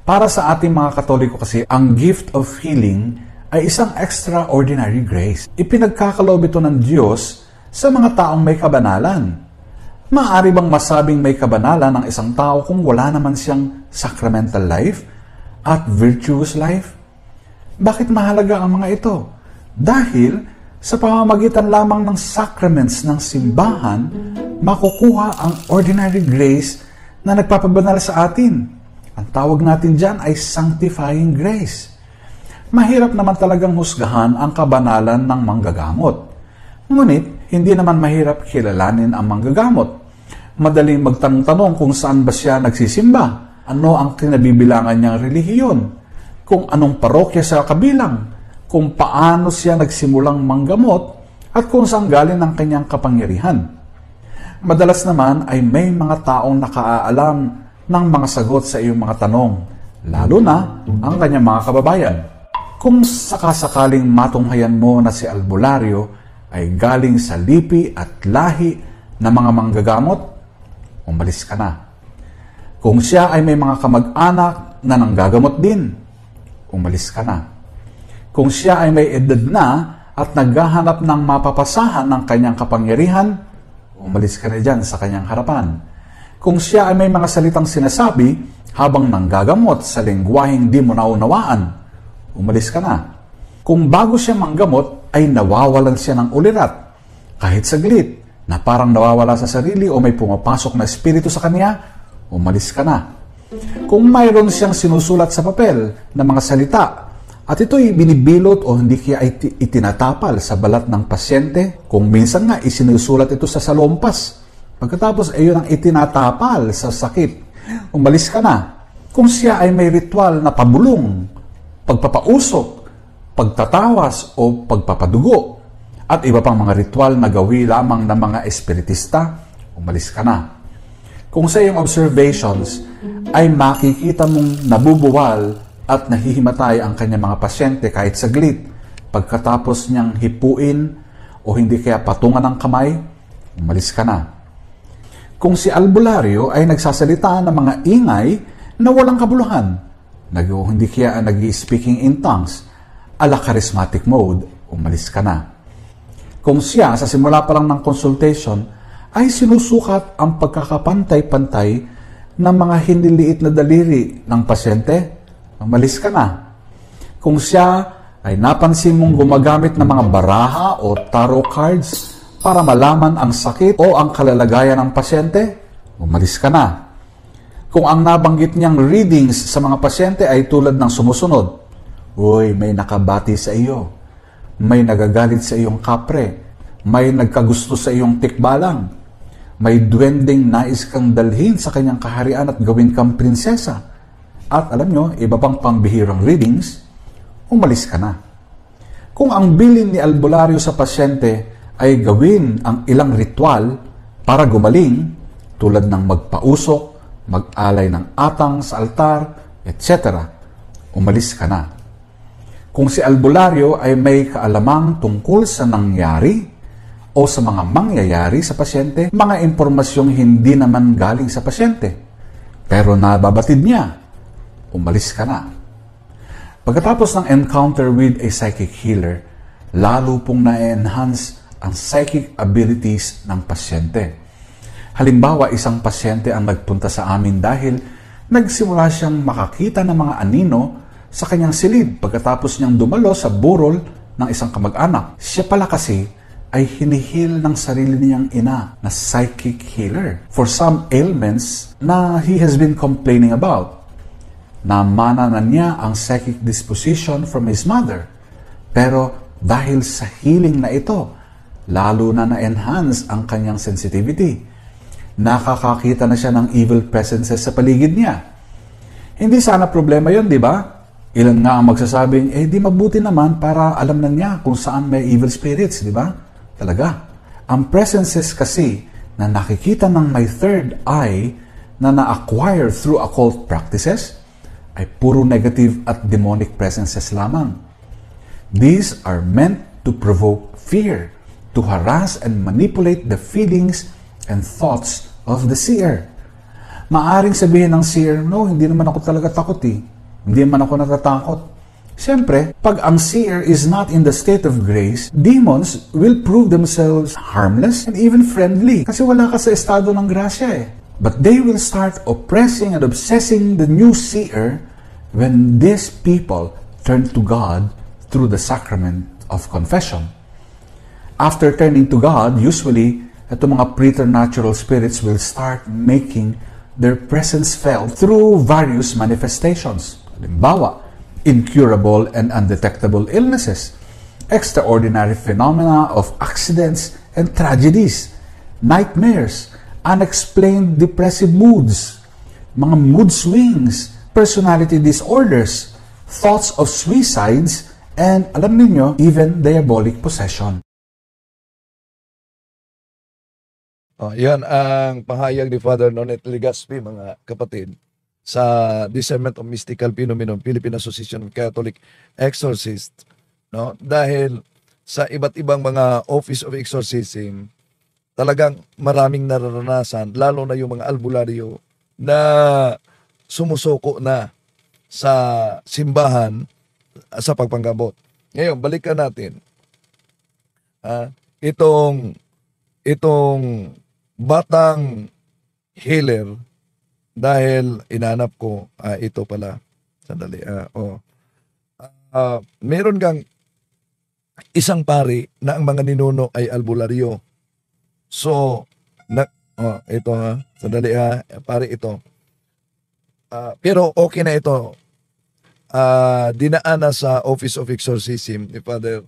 [SPEAKER 8] Para sa ating mga Katoliko kasi, ang gift of healing ay isang extraordinary grace. Ipinagkakaloob ito ng Diyos sa mga taong may kabanalan. Maaari bang masabing may kabanalan ng isang tao kung wala naman siyang sacramental life at virtuous life? Bakit mahalaga ang mga ito? Dahil sa pamamagitan lamang ng sacraments ng simbahan, makukuha ang ordinary grace na nagpapabanal sa atin. Ang tawag natin dyan ay sanctifying grace. Mahirap naman talagang husgahan ang kabanalan ng manggagamot. Ngunit, hindi naman mahirap kilalanin ang manggagamot. Madaling magtanong-tanong kung saan ba siya nagsisimba, ano ang kinabibilangan niyang relihiyon, kung anong parokya siya kabilang, kung paano siya nagsimulang manggamot at kung saan galing ang kanyang kapangyarihan. Madalas naman ay may mga taong nakaalam ng mga sagot sa iyong mga tanong, lalo na ang kanyang mga kababayan. Kung sakasakaling matunghayan mo na si albularyo ay galing sa lipi at lahi ng mga manggagamot, umalis ka na. Kung siya ay may mga kamag-anak na nanggagamot din, umalis ka na. Kung siya ay may edad na at naghahanap ng mapapasahan ng kanyang kapangyarihan, umalis ka na dyan sa kanyang harapan. Kung siya ay may mga salitang sinasabi habang nanggagamot sa lengguwaheng di mo naunawaan, umalis ka na. Kung bago siya manggamot ay nawawalan siya ng ulirat, kahit saglit, na parang nawawala sa sarili o may pumapasok na espiritu sa kanya, umalis ka na. Kung mayroon siyang sinusulat sa papel na mga salita, at ito'y binibilot o hindi kaya itinatapal sa balat ng pasyente, kung minsan nga isinusulat ito sa salompas, pagkatapos ay yun ang itinatapal sa sakit, umalis ka na. Kung siya ay may ritual na pabulong, pagpapausok, pagtatawas o pagpapadugo, at iba pang mga ritual na gawi lamang ng mga espiritista, umalis ka na. Kung sa iyong observations ay makikita mong nabubuwal at nahihimatay ang kanyang mga pasyente kahit saglit, pagkatapos niyang hipuin o hindi kaya patungan ng kamay, umalis ka na. Kung si albularyo ay nagsasalita ng mga ingay na walang kabuluhan, hindi kaya nag-speaking in tongues, ala charismatic mode, umalis ka na. Kung siya sa simula pa lang ng consultation ay sinusukat ang pagkakapantay-pantay ng mga hiniliit na daliri ng pasyente, umalis ka na. Kung siya ay napansin mong gumagamit ng mga baraha o tarot cards para malaman ang sakit o ang kalalagayan ng pasyente, umalis ka na. Kung ang nabanggit niyang readings sa mga pasyente ay tulad ng sumusunod, uy, may nakabati sa iyo, may nagagalit sa iyong kapre, may nagkagusto sa iyong tikbalang, may duwending nais kang dalhin sa kanyang kaharian at gawin kang prinsesa, at alam nyo, iba pang pangbihirang readings, umalis ka na. Kung ang bilin ni albularyo sa pasyente ay gawin ang ilang ritual para gumaling, tulad ng magpausok, mag-alay ng atang sa altar, etc., umalis ka na. Kung si albularyo ay may kaalamang tungkol sa nangyari o sa mga mangyayari sa pasyente, mga impormasyong hindi naman galing sa pasyente, pero nababatid niya, umalis ka na. Pagkatapos ng encounter with a psychic healer, lalo pong na-enhance ang psychic abilities ng pasyente. Halimbawa, isang pasyente ang nagpunta sa amin dahil nagsimula siyang makakita ng mga anino sa kanyang silid pagkatapos niyang dumalo sa burol ng isang kamag-anak. Siya pala kasi ay hinihil ng sarili niyang ina na psychic healer for some ailments na he has been complaining about. Namana na niya ang psychic disposition from his mother. Pero dahil sa healing na ito, lalo na na-enhance ang kanyang sensitivity. Nakakakita na siya ng evil presences sa paligid niya. Hindi sana problema yon, di ba? Ilan nga ang magsasabing, di mabuti naman para alam na niya kung saan may evil spirits, di ba? Talaga. Ang presences kasi na nakikita ng may third eye na na-acquire through occult practices ay puro negative at demonic presences lamang. These are meant to provoke fear, to harass and manipulate the feelings and thoughts of the seer. Maaring sabihin ng seer, no, hindi naman ako talaga takot eh. Hindi naman ako natatakot. Siyempre, pag ang seer is not in the state of grace, demons will prove themselves harmless and even friendly kasi wala ka sa estado ng grasya eh. But they will start oppressing and obsessing the new seer when these people turn to God through the sacrament of confession. After turning to God, usually, itong mga preternatural spirits will start making their presence felt through various manifestations. Halimbawa, incurable and undetectable illnesses, extraordinary phenomena of accidents and tragedies, nightmares, unexplained depressive moods, mga mood swings, personality disorders, thoughts of suicides, and alam ninyo, even diabolic possession.
[SPEAKER 3] Yan ang pahayag ni Father Nonet Legaspi, mga kapatid, sa Discernment of Mystical Phenomenon, Philippine Association of Catholic Exorcists. No? Dahil sa iba't ibang mga Office of Exorcism, talagang maraming nararanasan, lalo na yung mga albularyo na sumusuko na sa simbahan sa pagpanggamot. Ngayon, balikan natin. Itong batang healer, dahil inanap ko, ito pala. Sandali. Meron kang isang pari na ang mga ninuno ay albularyo. So, ito sandali pari ito. Pero okay na ito. Dinaan na sa Office of Exorcism ni Father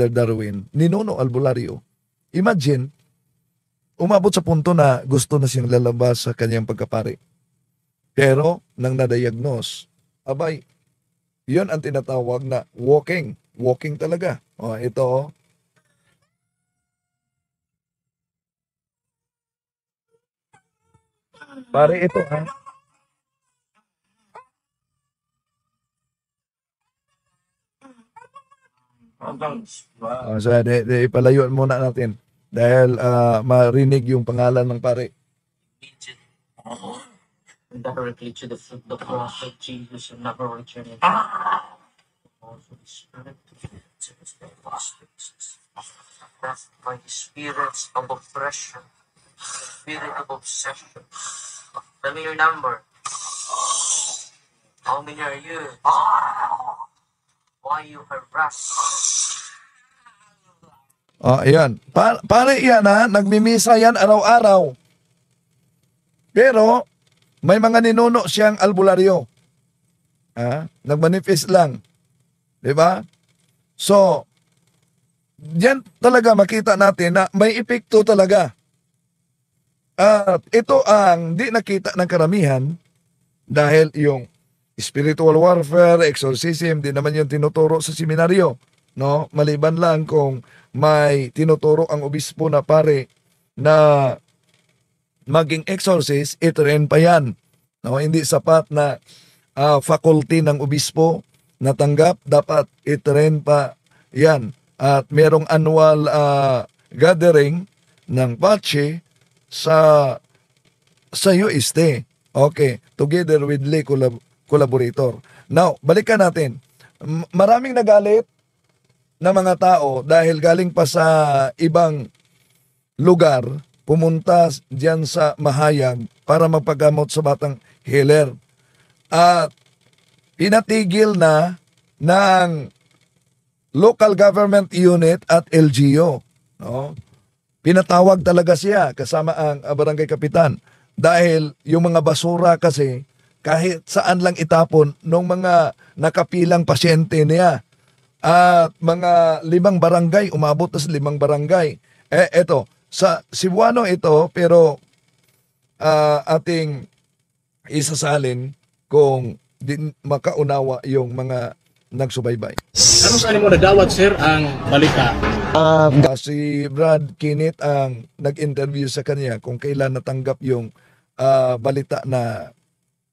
[SPEAKER 3] Darwin. Ninuno albularyo. Imagine, umabot sa punto na gusto na siyang lalabas sa kanyang pagkapari. Pero, nang na-diagnose, abay, yun ang tinatawag na walking. Walking talaga. Ito. Pare ito So, ipalayuan muna natin. Dahil marinig yung pangalan ng pare.
[SPEAKER 12] Directly to the cross of Jesus and never return it. By the spirits of oppression, spirit of obsession. Tell me your number. How many are you? Why you harass?
[SPEAKER 3] Ayan. Pare yan ha, nagmimisa yan araw-araw. Pero, may mga ninuno siyang albularyo. Nagmanifest lang. Diba? So, yan talaga makita natin na may epekto talaga. At ito ang di nakita ng karamihan dahil yung spiritual warfare, exorcism, di naman yung tinuturo sa seminaryo. No? Maliban lang kung may tinuturo ang obispo na pare na maging exorcist, ito rin pa yan. No? Hindi sapat na faculty ng obispo na tanggap, dapat ito rin pa yan. At merong annual gathering ng Pache sa UST. Okay, together with lay collaborator. Now, balikan natin. Maraming nagalit na mga tao dahil galing pa sa ibang lugar, pumunta diyan sa Mahayag para magpagamot sa batang healer. At pinatigil na ng local government unit at LGU. No? Pinatawag talaga siya kasama ang barangay kapitan dahil yung mga basura kasi kahit saan lang itapon ng mga nakapilang pasyente niya. At mga 5 barangay, umabot na sa 5 barangay. Eto, sa Cebuano ito, pero ating isasalin kung din makaunawa yung mga nagsubaybay.
[SPEAKER 13] Ano saan mo nagdawat, sir, ang balita?
[SPEAKER 3] Si Brad Kinit ang nag-interview sa kanya kung kailan natanggap yung balita na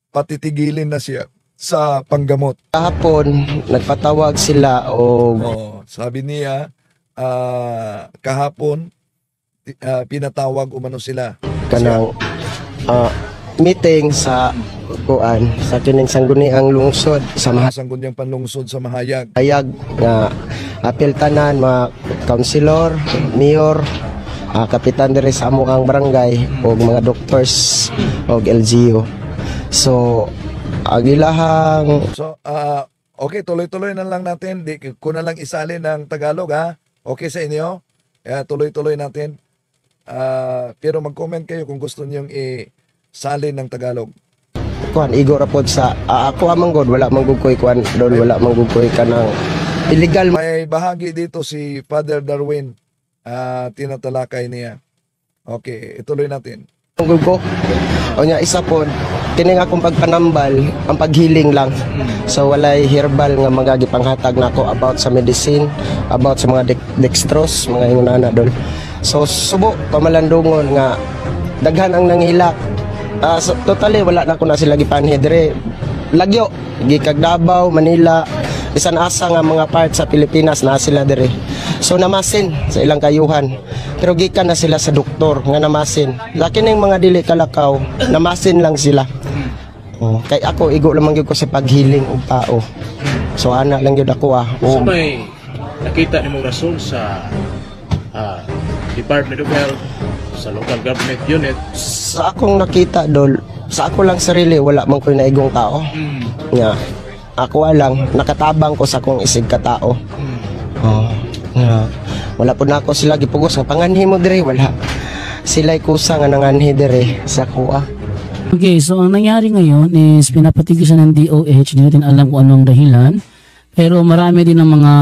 [SPEAKER 3] patitigilin na siya sa panggamot.
[SPEAKER 1] Kahapon, nagpatawag sila o...
[SPEAKER 3] sabi niya, kahapon, pinatawag umano sila.
[SPEAKER 1] Kanang meeting sa kuan sa kining sangguniang lungsod sa
[SPEAKER 3] sangguniang panlungsod sa Mahayag.
[SPEAKER 1] Mahayag nga apil tanan mga councilor, mayor, kapitan diri sa among barangay og mga doctors og LGU. So agilahang
[SPEAKER 3] okay, tuloy-tuloy na lang natin. Di ko na lang isalin ng Tagalog ha. Okay sa inyo? Tuloy-tuloy natin. Pero mag-comment kayo kung gusto niyo salin ng Tagalog.
[SPEAKER 1] Kuan igo ra pod sa ako amang god wala manggukoy kuan dol wala manggukoy kanang illegal.
[SPEAKER 3] May bahagi dito si Father Darwin, tinatalakay niya. Okay, ituloy natin.
[SPEAKER 1] Mangguko. O nya isa pod kini nga akong pagpanambal ang paghiling lang. So walay herbal nga magagipanghatag nako about sa medicine, about sa mga dextrose, mga ingonana dol. So subo pamalandungon nga daghan ang nanghilak. So, totally wala na ko na sila gipanhi dire. Lagyo gikag Davao, Manila, bisan asa nga mga part sa Pilipinas na sila dire. So namasin sa ilang kayuhan. Pero gikan na sila sa doktor nga namasin. Laki ning mga dili kalakaw, namasin lang sila. Kay ako igo lamang gyud ko sa paghiling og tao. So ana lang gyud ako
[SPEAKER 13] So may nakita nimong rason sa Department of Health, sa local government unit?
[SPEAKER 1] Sa akong nakita dol, sa ako lang sarili wala man ko naigong tao. Nga ako lang nakatabang ko sa akong isig ka tao. Wala po na ako sila gipugos nga panganhi mo dire, wala. Sila'y kusa nga nanganhi dire sa kuha.
[SPEAKER 14] Okay, so ang nangyari ngayon is pinapatigil siya ng DOH, hindi natin alam kung anong dahilan. Pero marami din ng mga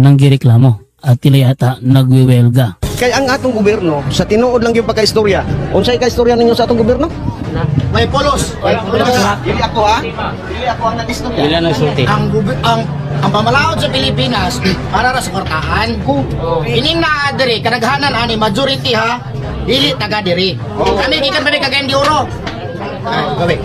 [SPEAKER 14] nanggireklamo at tila yata nagwiwelga.
[SPEAKER 15] Kaya ang atong gobyerno, sa tinuod lang yung pagka-istorya. Unsay ka-istorya ninyo sa atong gobyerno? May polos. Dili ako Dili ako ang nag-istorya.
[SPEAKER 14] Dili nagsulti.
[SPEAKER 15] Ang pamalaod sa Pilipinas para ra sa kwartahan. Ining na diri kadaghanan ani majority dili taga diri. Kami gikan pa ni Cagayan de Oro. Gabi.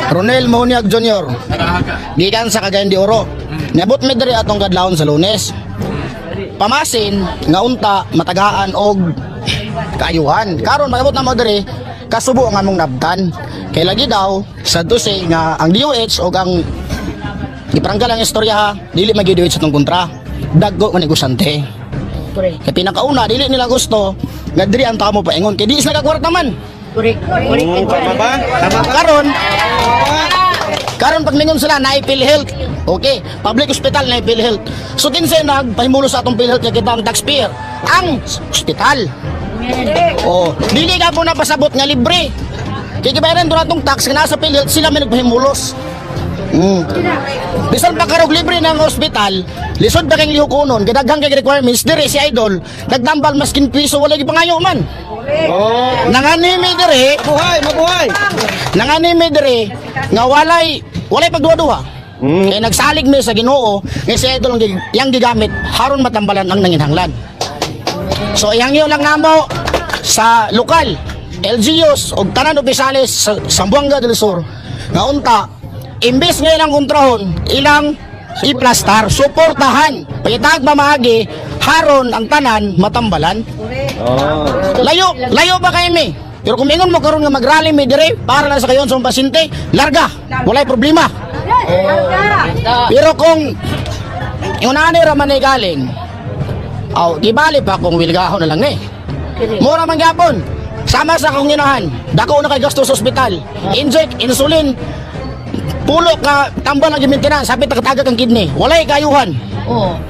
[SPEAKER 15] Ronel Moniag Jr. Gikan sa Cagayan de Oro. Niabot mi diri atong kadlawon sa Lunes. Pamasin nga unta matagaan og kaayuhan. Karon magabot na mo diri kasubo nga mong nabtan. Kay lagi daw sa dose nga ang DOH og ang iparanggal ang istorya dili magiduit sa tong kontra. Daggo man negosante. Kay pinakauna dili nila gusto nga diri ang tao mo paingon kay di sila kagwarta man.
[SPEAKER 2] Correct.
[SPEAKER 15] Tama ba? Karon pag ningon sila na PhilHealth. Okay, public hospital na PhilHealth. So kinsay nagpahimulo sa atong PhilHealth nga kita ang taxpayer? Ang hospital. Oh, dili ka po napasabot nga libre. Kaya kibayaran doon atong tax nga nasa PhilHealth sila may nagpahimulos. Bisan pa karog libre ng hospital, lisod ba kang lihukonon, kadaghang kay requirements dire si Idol, nagdambal maskin piso wala gipangayo man. Nanganimi dire, mabuhay. Nanganimi dire nga walay pagduwa-duwa. Kaya nagsalig mi sa Ginoo, nga si Idol yang gigamit haron matambalan ang nanginhanglan. So iyang yo lang namo sa lokal LGUs o tanan opisyalis sa Zamboanga del Sur nga unta imbes nga ilang kontrahon ilang iplastar suportahan pagitag mamagi haron ang tanan matambalan. Layo ba kayo mi? Pero kung ingon mo karon nga magrally mi dire para lang sa kayon sa pasyente, larga, walay problema. Pero kung ingunani ra man galing, gibali pa kung wilgahon na lang ni. Mura man gyapon. Sama sa akong inahan, dako na kay gasto sa ospital. Inject insulin. Pulo ka tambal ang maintenance, sabi takataga kang kidney. Walay kayuhan.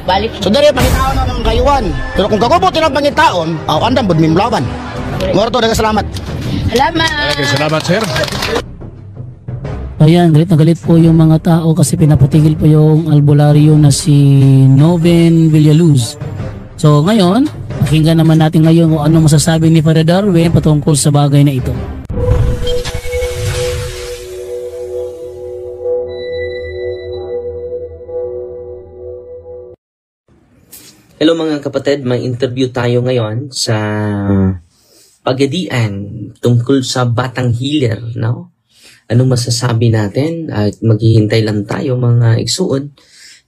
[SPEAKER 2] Balik.
[SPEAKER 15] So dari pangitaon na ng kayuhan. Pero kung kagubuti ng pangitaon, andam bud mimlaban. Mura to, salamat.
[SPEAKER 13] Salamat, sir.
[SPEAKER 14] Ayan, galit na galit po yung mga tao kasi pinapatigil po yung albularyo na si Noven Villaluz. So ngayon, pakinggan naman natin ngayon kung ano masasabi ni Father Darwin patungkol sa bagay na ito.
[SPEAKER 5] Hello mga kapatid, may interview tayo ngayon sa Pagadian tungkol sa batang healer, no? Anong masasabi natin? At maghihintay lang tayo mga igsuon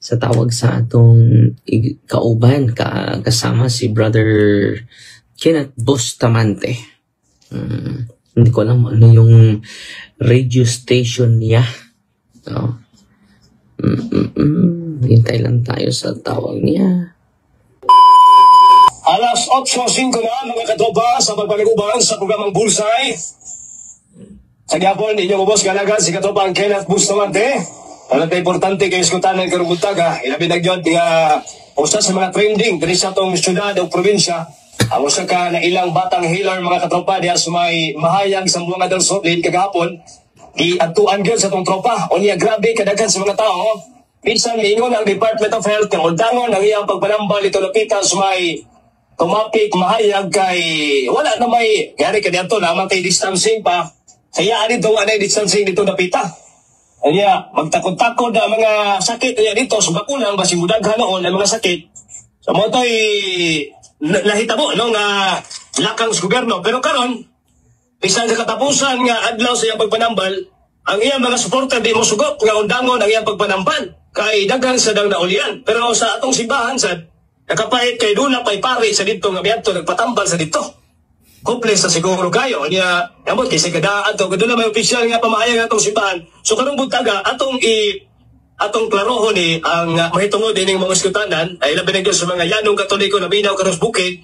[SPEAKER 5] sa tawag sa atong kauban kasama si Brother Kenneth Bustamante. Hindi ko alam ano yung radio station niya. No? Hintay lang tayo sa tawag niya.
[SPEAKER 16] Alas 8:05 na mga katropa sa pagpaliguban sa programang Bullseye. Sa gyapon, inyong ubos kalaga si katropa ang Kenneth Bustamante. Ano importante kayo iskutanan karong buntaga. Ilabi na gyud nga usa sa mga trending diri sa atong syudad o probinsya. Ang usa ka na ilang batang healer mga katropa diha sa may mahayag sa Zamboanga del Sur kagahapon. Giadtuan gyud sa atong tropa. Unya grabe kadaghan sa mga tao. Minsan miingon ang Department of Health nga undangon ang iyang pagpanambal ito lapitan sa may tumapik mahayag kay wala na may gari ka dito lamang kay distancing pa. Kaya dito nga na distancing dito napita. Kaya magtakot-takot ang mga sakit kaya dito sa bakulang basing mudaghan noon ang mga sakit. Sa mo to'y nahitabo no nga lakang sa gobyerno. Pero karon bisan sa katapusan nga adlaw sa iyang pagpanambal, ang iyang mga supporter di mo sugot nga undangon ang iyang pagpanambal kay daghan sa dang naulian. Pero sa atong simbahan sad nakapait kay duna pay pari sa dito nga biadto nagpatambal sa dito. Hopeless sa siguro kayo. Niya, amot kasi kadaan to, kaduna may opisyal nga pamahayag nga itong simbahan. So karong buntaga, atong klarohon ang mahitungod din ng mga iskutanan, ay labi na sa mga yanong katoliko na binaw karos bukid.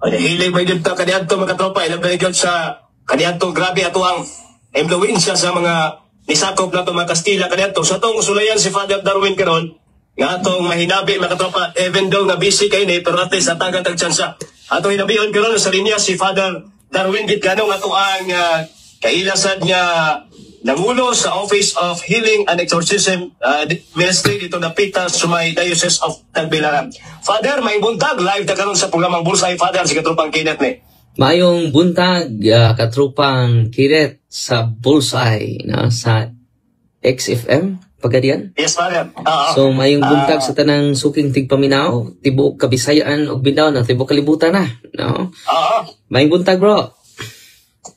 [SPEAKER 16] Ay hilig may dito kaniadto mga tropa, ay labi na sa kaniadto grabe ato ang influensya sa mga nisakop na ito mga Kastila kaniadto. Sa itong sulayan si Father Darwin karon nga atong mahinabi mga tropa, even though na busy kayo ni, pero at least atagan tagtsansa. Atong hinabiyon karon sa linya si Father Darwin Gitganong ato ang kailasad nga nangulo sa Office of Healing and Exorcism Ministry dito na pita sa may Diocese of Tagbilaran. Father, may buntag live na karon sa programang Bullseye. Father, si Katropang Kenneth ni.
[SPEAKER 5] Mayong buntag Katropang Kenneth sa Bullseye na sa XFM Pagadian?
[SPEAKER 16] Yes, Father.
[SPEAKER 5] So, mayong buntag sa tanang suking tigpaminaw, tibok Kabisayaan o Binaw na, tibok kalibutan na. No? Mayong buntag, bro.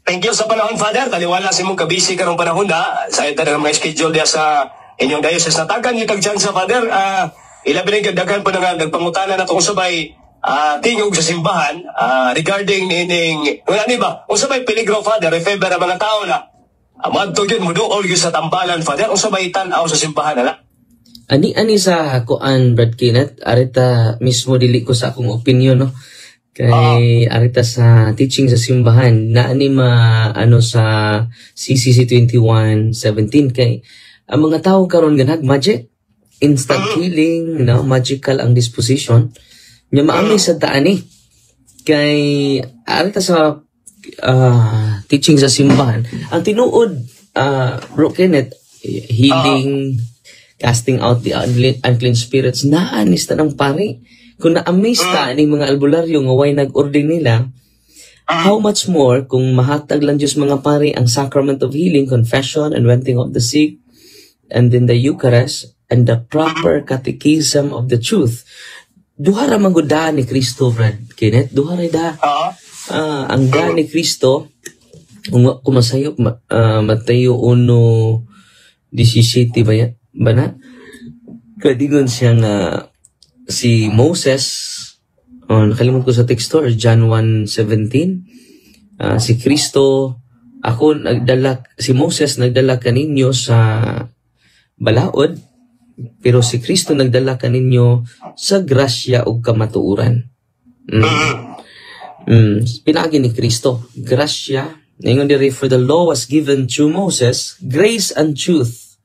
[SPEAKER 16] Thank you sa panahon, Father. Taliwala si mong kabisi karong panahon na sa ito na mga schedule diya sa inyong diocese na tagan yung tagdyan sa Father. Ilabi rin kadagan po na nagpangutanan na itong sabay tingog sa simbahan regarding nining, ano ba? Kung sabay peligro, Father, if ever ang mga tao na madto yun mo dool sa tambalan, Father, o sabay tanaw sa simbahan na.
[SPEAKER 5] Ani sa kuan, Brad Kenneth, arita mismo dili ko sa akong opinion, no? Kay arita sa teaching sa simbahan na ani sa CCC 21:17 kay ang mga tao karon ganag magic, instant healing, magical ang disposition. Nya maamay sa taani kay arita sa teaching sa simbahan ang tinuod Bro Kenneth, healing, casting out the unclean spirits, naanis ta ng pari. Kung na-amaze ta ni mga albularyo nga way nag-order nila, how much more kung mahatag lang Diyos mga pari ang sacrament of healing, confession, anointing of the sick, and then the Eucharist, and the proper catechism of the truth. Duhara manggudaan ni Kristo, Brad Kenneth. Duhara da. Ang daan ni Kristo, kumasayo, Mateo 1:17 ba na? Kadigon siya nga si Moses, nakalimut ko sa text or John 1:17, si Kristo, si Moses nagdala kaninyo sa balaod, pero si Kristo nagdala kaninyo sa grasya o kamatuuran. Pinagi ni Kristo, grasya, ngayon diri, for the law was given through Moses, grace and truth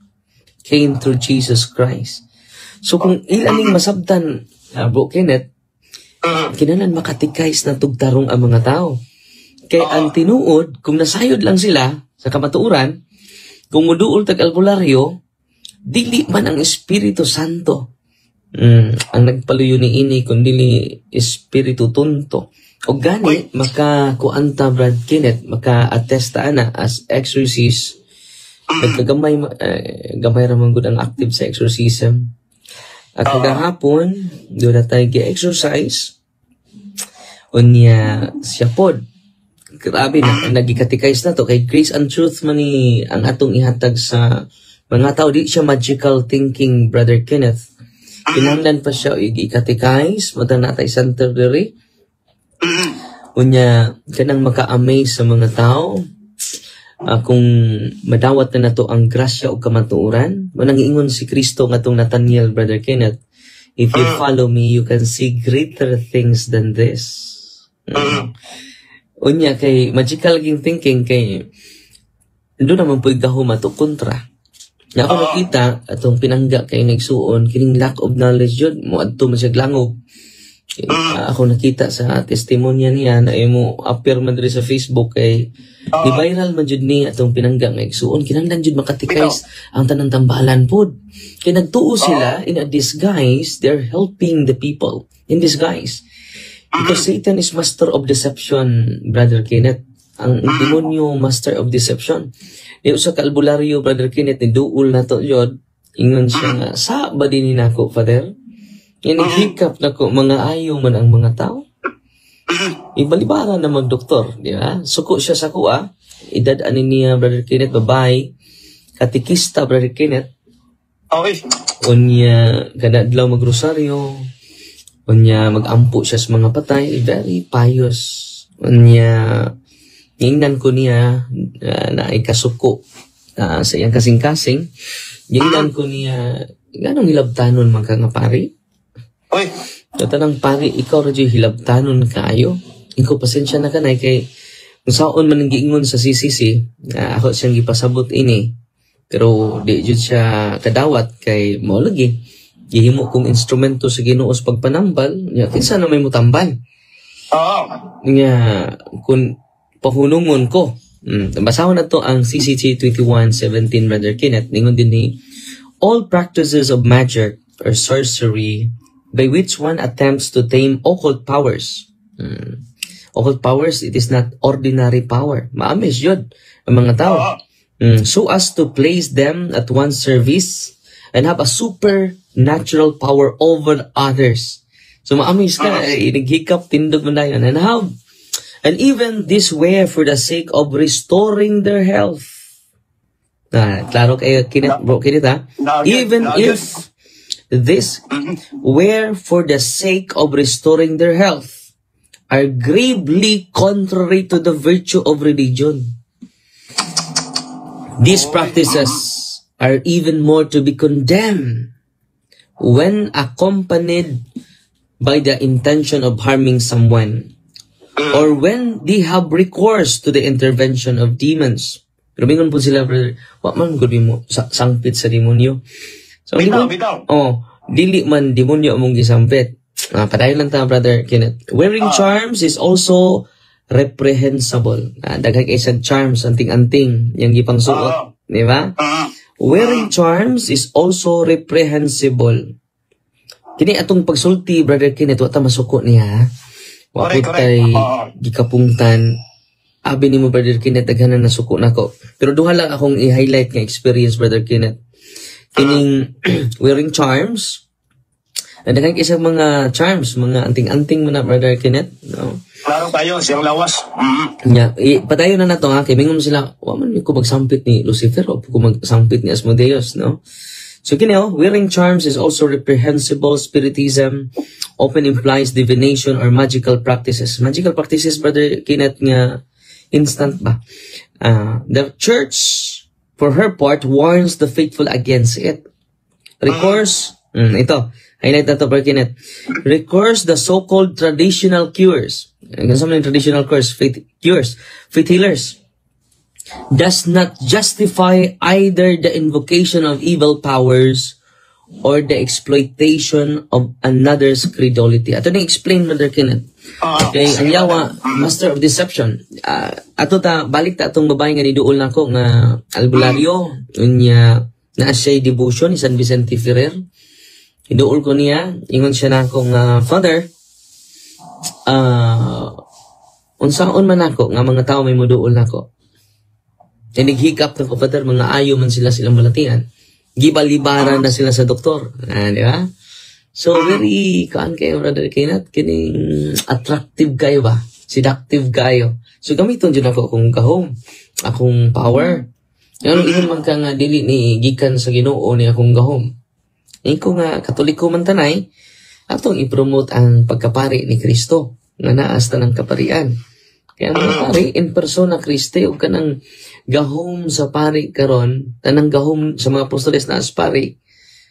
[SPEAKER 5] came through Jesus Christ. So kung ilaning masabtan, Bro Kenneth, kinanan makatikais na tugtarong ang mga tao. Kaya ang tinuod, kung nasayod lang sila sa kamatuuran, kung muduol tag-albularyo, dili man ang Espiritu Santo. Ang nagpaluyo ni ini, kundi Espiritu Tunto. O gani, makakuanta Brad Kenneth, maka-attesta na as exorcist. Nagkagamay, gamay ramang good ang active sa exorcism. At kagahapon, doon na tayo exercise. Unya, siya pod. Grabe na, nagikatikais na to. Kay grace and truth man ang atong ihatag sa mga tao. Di siya magical thinking, Brother Kenneth. Kinahanglan pa siya ikatikais, mata na tayo center diri. Unya, kanang maka-amaze sa mga tao. Kung madawat na nato ang grasya o kamatuuran, manangingon si Kristo nga tong Nathaniel, Brother Kenneth, if you follow me, you can see greater things than this. Unya, kay magical ging thinking, kay doon naman po igahom ato kontra. Na ako nakita, atong pinangga kay nagsuon, kining lack of knowledge yun, mo adto man siya langob. Ako nakita sa testimonya niya na mo appear man diri sa Facebook kay di viral man jud ni atong pinangga nga igsuon kinahanglan jud makatikais ang tanang tambalan pod kay nagtuo sila in a disguise. They're helping the people in disguise because Satan is master of deception, Brother Kenneth. Ang demonyo master of deception. Di usa ka albularyo, Brother Kenneth, ni duol na to yod ingon siya nga sa ba din nako, Father. Inihikap na ko, mga ayaw man ang mga tao. Ibalibara na mag-doktor, di ba? Suko siya sa kuha. Edad ani niya, Brother Kenneth, babae. Katikista, Brother Kenneth. Unya, kanadlaw mag-rosaryo. Unya, mag-ampo siya sa mga patay. Very pious. Unya, ingnan ko niya na ay kasuko sa iyang kasing-kasing. Ingnan ko niya, ganong hilabtanon mga nga pari? Tatanang pari, ikaw radyo hilabtanon kayo. Ikaw pasensya na kanay kay kung saan man ang giingon sa CCC, ako siyang gipasabot ini. Pero di jud siya kadawat kay mo lagi. Gihimo kong instrumento sa Ginoo sa pagpanambal, nya kinsa na may mutambal. Nya kun pahunungon ko. Basahon na to ang CCC 21:17, Brother Kenneth. Ningon din ni, all practices of magic or sorcery by which one attempts to tame occult powers. Occult powers, it is not ordinary power. Maamis yun ang mga tao. So as to place them at one's service and have a supernatural power over others. So maamis ka, naghikap, tindog mo na yun. And even this way for the sake of restoring their health. Klaro kayo, Bro Kenneth, ha? Even if this were for the sake of restoring their health, are gravely contrary to the virtue of religion. These practices are even more to be condemned when accompanied by the intention of harming someone. or when they have recourse to the intervention of demons. Pero mingon po sila, brother, wa man gud mo sangpit sa demonyo. So, dili man demonyo among gisampit. Padayon lang ta, brother Kenneth. Wearing charms is also reprehensible. Daghang isang charms, anting-anting, yung gipangsuot. Di ba? Wearing charms is also reprehensible. Kini atong pagsulti, brother Kenneth, wata masuko niya. Wakot tay gikapungtan. Abi ni mo, brother Kenneth, daghanan na suko nako. Pero duha lang akong i-highlight nga experience, brother Kenneth. Kining wearing charms, daghang isang mga charms, mga anting-anting mo na, brother Kenneth. No?
[SPEAKER 16] Klaro tayo, siyang lawas.
[SPEAKER 5] Padayon na nato ha, kay mingon sila, wa man ko magsampit ni Lucifer o ko magsampit ni Asmodeus, no? So kini wearing charms is also reprehensible. Spiritism often implies divination or magical practices. Magical practices, brother Kenneth, nga instant ba? The church, for her part, warns the faithful against it. Recourse, ito, highlight na to, brother Kenneth. Recourse the so-called traditional cures. Ganun yung traditional cures, faith healers, does not justify either the invocation of evil powers or the exploitation of another's credulity. Ato na explain, brother Kenneth. Okay, ang yawa, master of deception. Ato ta, balik ta atong babae nga niduol na ko nga albularyo, unya na siya devotion ni San Vicente Ferrer. Iduol ko niya, ingon siya na akong Father, unsaon man ako nga mga tao may muduol na ko. Naghikap na ko, Father, mga ayo man silang balatian. Gibalibaran na sila sa doktor. Di ba? So, very, kaan kayo, brother Kenneth, kining attractive kayo ba? Seductive kayo. So, gamiton dyan ako akong kahom, akong power. Iyon man ka nga dili ni gikan sa Ginoo ni akong gahom. Iko nga Katoliko man tanay, atong i-promote ang pagkapari ni Kristo nga naas tanang kaparian. Kaya mga pari, in persona Kriste, o kanang gahom sa pari karon, tanang gahom sa mga apostoles na aspari,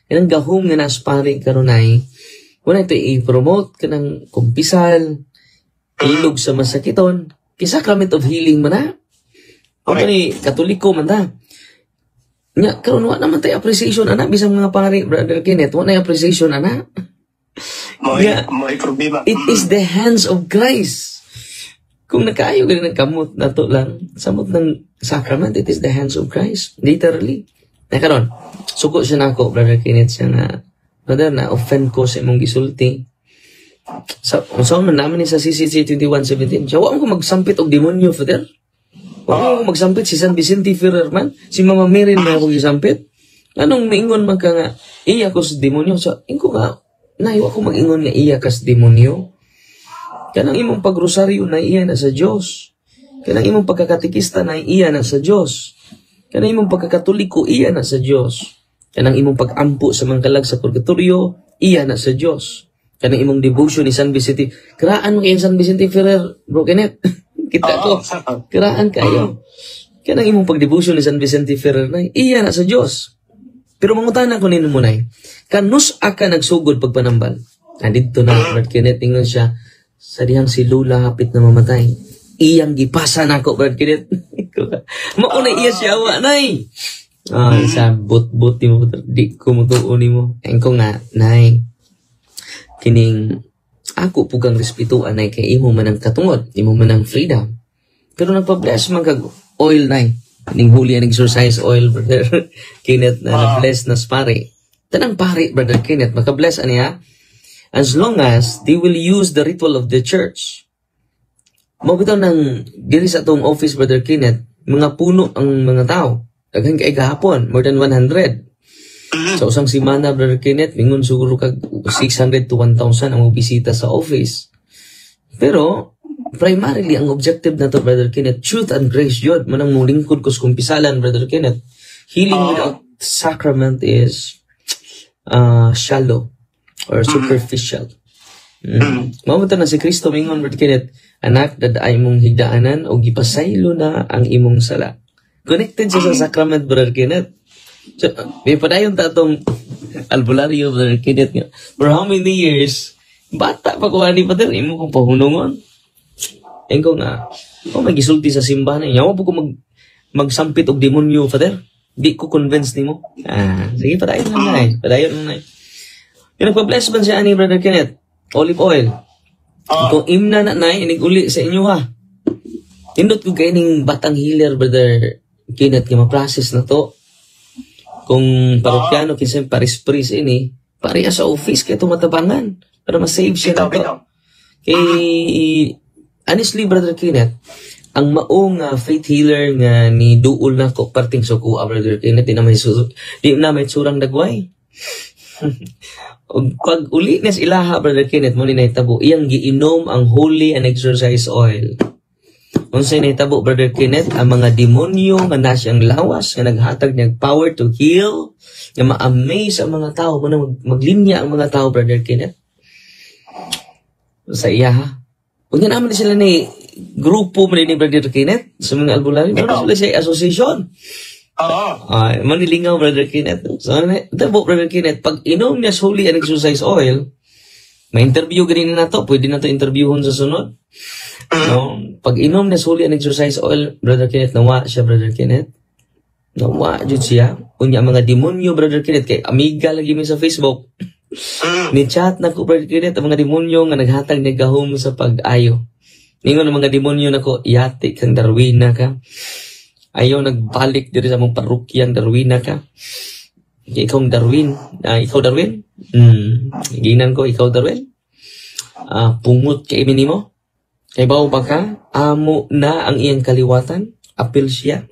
[SPEAKER 5] kanang gahom nga na aspari karon ay, wala ito i-promote kanang kumpisal, ilog sa masakiton, sacrament of healing man na. O ni Katoliko man na. Nya, karon wa naman tayo appreciation, anak, bisang mga pari, brother Kenneth, wa na appreciation, anak.
[SPEAKER 16] May problema.
[SPEAKER 5] It is the hands of Christ. Kung nakayo galing kamot na to lang, samot ng sacrament, it is the hands of Christ. Literally. Karon, suko siya na ako, brother Kenneth, siya na, brother, na-offend ko sa imong gisulti. Saan man naman ni sa CCC 21:17, siya, wala ko magsampit og demonyo, Father. Wala ko magsampit si San Vicente Ferrer man. Si Mama Mary na ako gisampit. Anong maingon man ka nga, iya ko sa demonyo. So, ingo nga, naiwa ko mag-ingon nga iya ka sa demonyo. Kanang imong pagrosaryo na iya na sa Diyos. Kanang imong pagkakatikista na iya na sa Diyos. Kanang imong pagkakatoliko, iya na sa Diyos. Kanang imong pag-ampo sa mga kalag sa purgatorio, iya na sa Diyos. Kanang imong devotion ni San Vicente. Kiraan mo kayo San Vicente Ferrer, bro Kenneth. Kita ko, kiraan kayo. Kanang imong pag-devotion ni San Vicente Ferrer na, iya na sa Diyos. Pero mangutana ko nino mo na, kanus aka nagsugod pagpanambal. Dito na, Brad Kenneth, tingnan siya, sa dihang si Lula hapit na mamatay. Iyang gipasa na ako, Brad Kenneth. Mauna iya siya, wa, nay. Sa but-but ni mo, di ko mutuon ni mo. Ayun ko nga, nay, kining, ako po kang respetuan ay kay imo man ang katungod, imo man ang freedom. Pero nagpa-bless man kag oil nay. Ning holy and exercise oil, brother Kenneth, na na-bless na pare. Tanang pare, brother Kenneth, maka-bless aniya. As long as they will use the ritual of the church. Mabitaw ng diri sa atong office, brother Kenneth, mga puno ang mga tao. Daghan kay gahapon, more than 100. Sa usang simana, brother Kenneth, mingon siguro kag 600 to 1,000 ang bisita sa office. Pero, primarily, ang objective na to, brother Kenneth, truth and grace yun. Manang mong lingkod ko sa kumpisalan, brother Kenneth. Healing without sacrament is shallow or superficial. Mamunta na si Kristo, mingon, brother Kenneth, anak, dadaay mong higdaanan o gipasaylo na ang imong sala. Connected siya sa sacrament, brother Kenneth. So, may padayon tatong albularyo, brother Kenneth nga. For how many years, bata pa ko ani Father, imo kong pahunungon. Ayun ko nga, may gisulti sa simbahan. Yawa po ko magsampit og demonyo, Father. Di ko convince nimo. Sige, padayon lang na Padayon lang na Yung nagpa-bless man siya ni Brother Kenneth, olive oil. Kung imna na iniguli sa inyo ha. Indot ko kayo ng batang healer, Brother Kenneth, yung ma-process na to. Kung parokyano, kinsa paris-paris ini, pareha sa office, kaya tumatabangan. Para ma-save siya na to. Kay, honestly, Brother Kenneth, ang maong faith healer nga ni duol na ko parting suko, Brother Kenneth, di na may surang dagway. Pag uli na ilaha, Brother Kenneth, mo ni naitabo, iyang giinom ang holy and exercise oil. Kung sa'y naitabo, Brother Kenneth, ang mga demonyo nga nasyang lawas, nga naghatag niyang power to heal, nga ma-amaze ang mga tao, maglinya ang mga tao, Brother Kenneth. Sa iya ha. Huwag nga naman sila ni grupo mo ni Brother Kenneth sa mga albularyo. Meron sila siya asosasyon. Manilingaw, Brother Kenneth. So, tabo, Brother Kenneth, pag inom niya holy and exercise oil, may interview ganyan na to. Pwede na to interviewon sa sunod. No? Pag inom niya holy and exercise oil, Brother Kenneth, nawa siya, Brother Kenneth. Nawa, jud siya. Unya mga demonyo, Brother Kenneth, kay amiga lagi mo sa Facebook. Ni chat na ko, Brother Kenneth, ang mga demonyo nga naghatag nagahom sa pag-ayo. Ningon ang mga demonyo na ko, yati kang Darwina ka. Ayaw nagbalik diri sa mong parukyang Darwina ka. Ikaw Darwin. Ikaw Darwin? Ginan ko, ikaw Darwin. Pungot kay mo. Kay bawo pa ka, amo na ang iyang kaliwatan. Apil siya.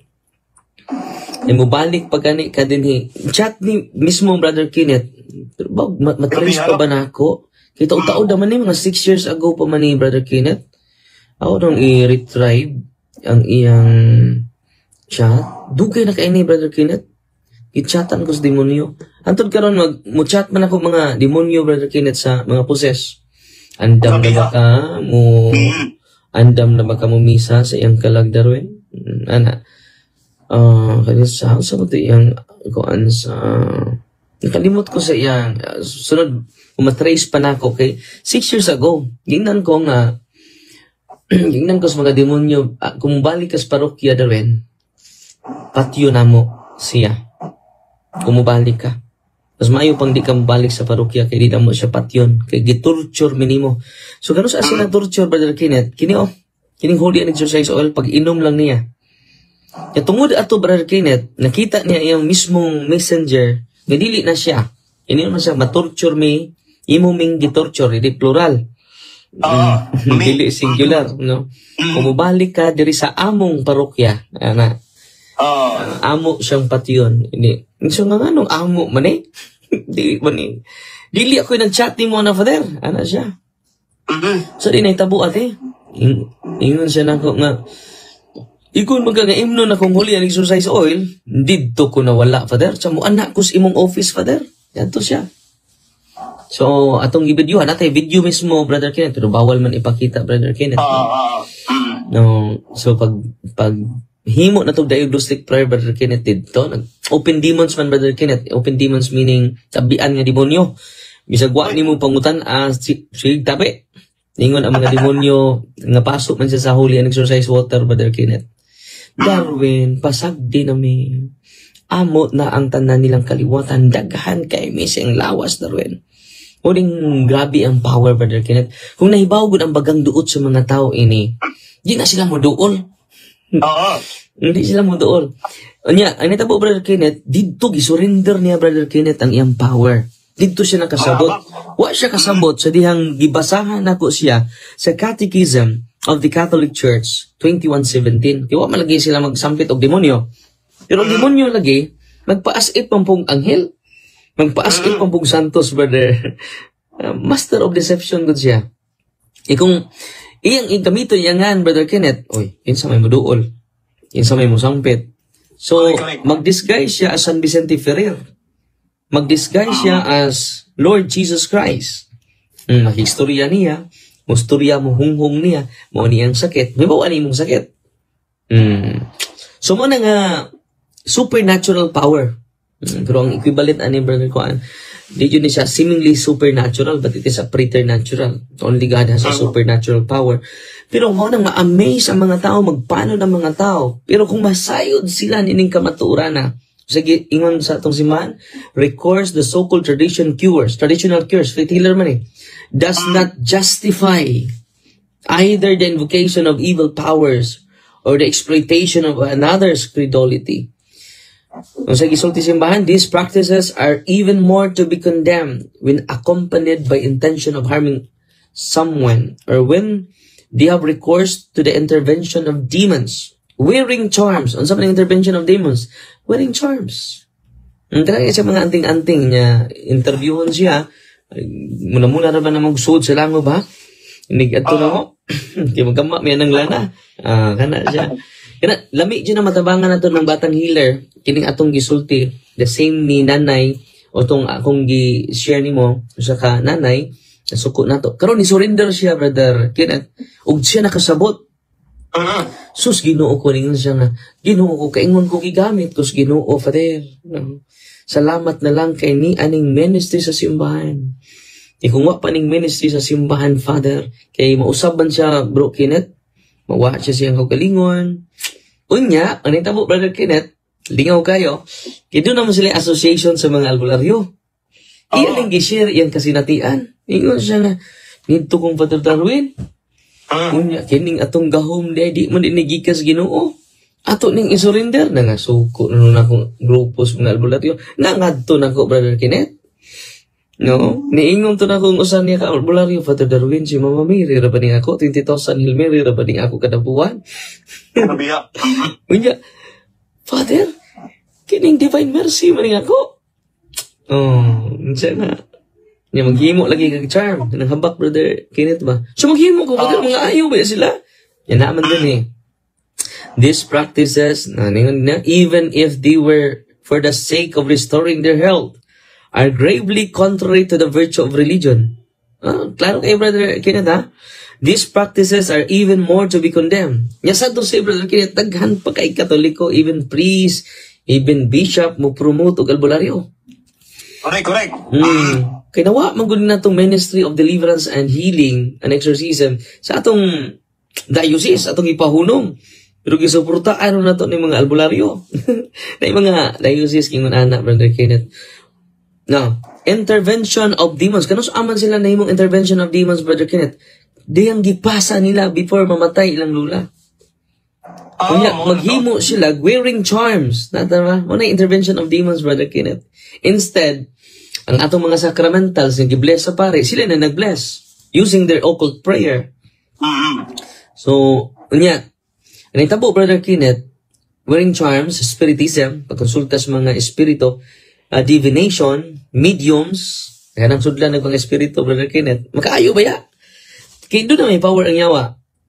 [SPEAKER 5] Ay mo balik pag gani ka din chat ni mismo Brother Kenneth. Pero ba, matrace pa ba na ako? Kaya taon-taon naman mga 6 years ago pa man ni Brother Kenneth. Ako nung i-retrieve ang iyang chat. Dugay na kayo ni Brother Kenneth. I-chatan ko sa demonyo. Antod karon mo-chat man ako mga demonyo, Brother Kenneth, sa mga poses. Andam na ba ka mo misa sa iyang kalag Darwin? Ana. Kaya sa ito iyang kuan sa... Nakalimot ko sa iyang... sunod, umatrace pa na ako kay 6 years ago. Gingnan ko nga... gingnan ko sa mga demonyo, kung balik ka sa parokya Darwin, patyo na mo siya. Kumubalik ka. Mas maayo pang di ka mabalik sa parokya kay di na mo siya patyon. Kay gitorture minimo. So gano'n sa sila torture, Brother Kenneth? Kining holy and exercise oil, pag inom lang niya. Kaya tungod ato, Brother Kenneth, nakita niya yung mismong messenger, nadili na siya. Ini naman siya, matorture me, imo ming gitorture, hindi plural. Dili singular, no? Kumubalik ka diri sa among parokya. Amo siyang patyon. So nga anong amo man eh? Dili ako nag-chat ni mo na Father. Ana siya. So di naitabo ate. Ingon siya na ko nga, ikon magkagaimno na kung holy and exercise oil, dito ko nawala, Father. So mo anak ko sa imong office, Father. Yan to siya. So, atong i-videohan natin, video mismo, Brother Kenneth, pero bawal man ipakita, Brother Kenneth. No, so, pag himo na itong diagnostic prayer, Brother Kenneth, dito, open demons man, Brother Kenneth. Open demons meaning, tabian nga demonyo. Bisagwa ni mo pangutan, sige, tabi. Ningon ang mga demonyo, nga pasok man siya sa holy and exercise water, Brother Kenneth. Darwin, pasagdi na may amo na ang tanan nilang kaliwatan, daghan kay mising lawas, Darwin. Uling grabe ang power, Brother Kenneth. Kung nahibaw gud ang bagang duot sa mga tao ini, di na sila mo duol. Hindi sila mo duol. Anya, ang natabo, Brother Kenneth, dito gisurrender niya, Brother Kenneth, ang iyang power. Dito siya nakasabot. Wa siya kasabot sa dihang gibasahan nako siya sa Catechism of the Catholic Church 2117. Kaya wa malagi sila magsampit og demonyo. Pero ang demonyo lagi magpaas-it pampong anghel. Magpaas-it pampong santos, brother. Master of deception gud siya. Kung iyang igamiton iyangan, Brother Kenneth, oy, kinsa may moduol. Kinsa may mosampit. So, mag-disguise siya as San Vicente Ferrer. Mag-disguise siya as Lord Jesus Christ. Magistorya niya, mustorya mo hunghong niya, mo niyang sakit. May bawa mong sakit. So, mo na nga supernatural power. Pero ang equivalent ani Brother Kuan, di yun siya seemingly supernatural, but it is a preternatural. Only God has a supernatural power. Pero mo nang ma-amaze ang mga tao, magpano ng mga tao. Pero kung masayod sila nining kamaturan na, sige, ingon sa atong simbahan, recourse the so-called traditional cures, faith healer man does not justify either the invocation of evil powers or the exploitation of another's credulity. Kung sa gisulti simbahan, these practices are even more to be condemned when accompanied by intention of harming someone or when they have recourse to the intervention of demons. Wearing charms. Ano sa mga intervention of demons? Wearing charms. Ang talaga siya mga anting-anting niya. Interviewon siya. Muna-muna na ba na magsuod sa lango ba? Inig ato na mo. Kaya magkama, may anang lana. Kana siya. Kana, lami dyan na matabangan na to ng batang healer. Kining atong gisulti. The same ni nanay. O itong akong gi-share ni mo. Sa ka nanay. Nasuko na to. Karon ni surrender siya, brother Kenneth. Ug siya nakasabot. Sus, Ginoo ko rin siya nga. Ginoo ko, kaingon ko gigamit. Kus Ginoo, Father. Salamat na lang kay ni aning ministry sa simbahan. Kung wa pa ning ministry sa simbahan, Father, kay mausaban siya, Bro Kenneth. Mawa siya siyang kagalingon. Unya, ang nitabo, Brother Kenneth, lingaw kayo. Kaya doon naman sila association sa mga albularyo. Iyan ang gishare, iyan kasinatian. Ingon siya nga, nito kong Father Darwin. Unya, kining atong gahom di man inigikas Ginoo. Ato ning isurrender na nga suko na akong grupo sa mga albularyo. Nangadto na ko, Brother Kenneth. No? Niingon to na kung usan niya ka albularyo, Father Darwin, si Mama Mary, rabaning ako, 20,000 Hail Mary, rabaning ako kada buwan. Unya, Father, kining Divine Mercy, maning ako. Siya na. Niya maghimo lagi kag charm. Nang habak, Brother Kenneth ba? So maghimo ko, Brother, mga ayaw ba sila? Yan naman din eh. These practices, even if they were for the sake of restoring their health, are gravely contrary to the virtue of religion. Klaro kayo, Brother Kenneth, ha? These practices are even more to be condemned. Yes, to say, Brother Kenneth, taghan pa kay Katoliko, even priest, even bishop, mo promote og albularyo.
[SPEAKER 16] Correct.
[SPEAKER 5] Kaya nawa, magunin na itong ministry of deliverance and healing and exorcism sa atong diocese, atong ipahunong. Pero gisuportaan na ito ng mga albularyo. Na yung mga diocese, kingon anak, Brother Kenneth. Now, intervention of demons. Kanus aman sila na yung intervention of demons, Brother Kenneth? Di ang gipasa nila before mamatay ilang lula. Kanya, maghimo sila wearing charms. Natama? Muna intervention of demons, Brother Kenneth. Instead, ang atong mga sacramentals yung gibless sa pare, sila na nag-bless using their occult prayer. So, kanya, ang tabo, Brother Kenneth, wearing charms, spiritism, pagkonsulta sa mga espiritu, divination, mediums, kaya nang sudlan ng mga espiritu, Brother Kenneth, makaayo ba ya? Kaya doon na may power ang yawa,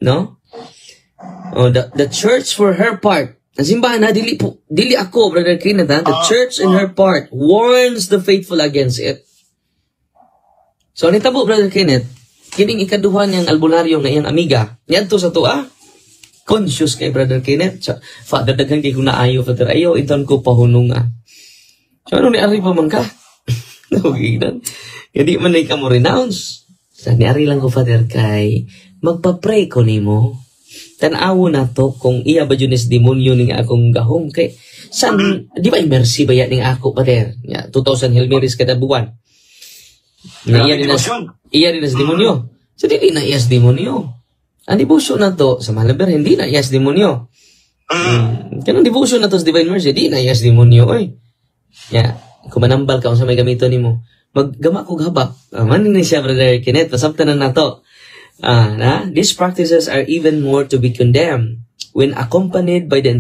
[SPEAKER 5] no? The church for her part, ang simbahan na, dili ako, Brother Kenneth, ha? The church in her part warns the faithful against it. So, nitabo, Brother Kenneth, kining ikaduhan niyang albularyo na iyang amiga, yan to sa tuwa, conscious kay Brother Kenneth. So, Father, daghan kay kung naayo, Father, ayaw, iton ko pahununga. So, ano ni-ari pa man ka? Nahuginan. Hindi man na ikaw mo renounce. So, ni-ari lang ko, Father, kay magpa-pray ko ni mo. Tanawo na to kung iya ba yun is demonyo ning akong gahom. Kay, san, di ba mercy ba yan ning ako, Father? 2,000 Hail Marys kada buwan. Iya rin na sa demonyo. So, di na iya sa demonyo. Ang devotion na to, sa Malaber, hindi na iya sa demonyo. Kaya ang devotion na to sa Divine Mercy, di na iya sa demonyo, oy. Kung manambal ka kung sa may gamito ni mo, maggama ko habak. Manin ni siya, Brother Kenneth, pasabtan na to. These practices are even more to be condemned when accompanied by the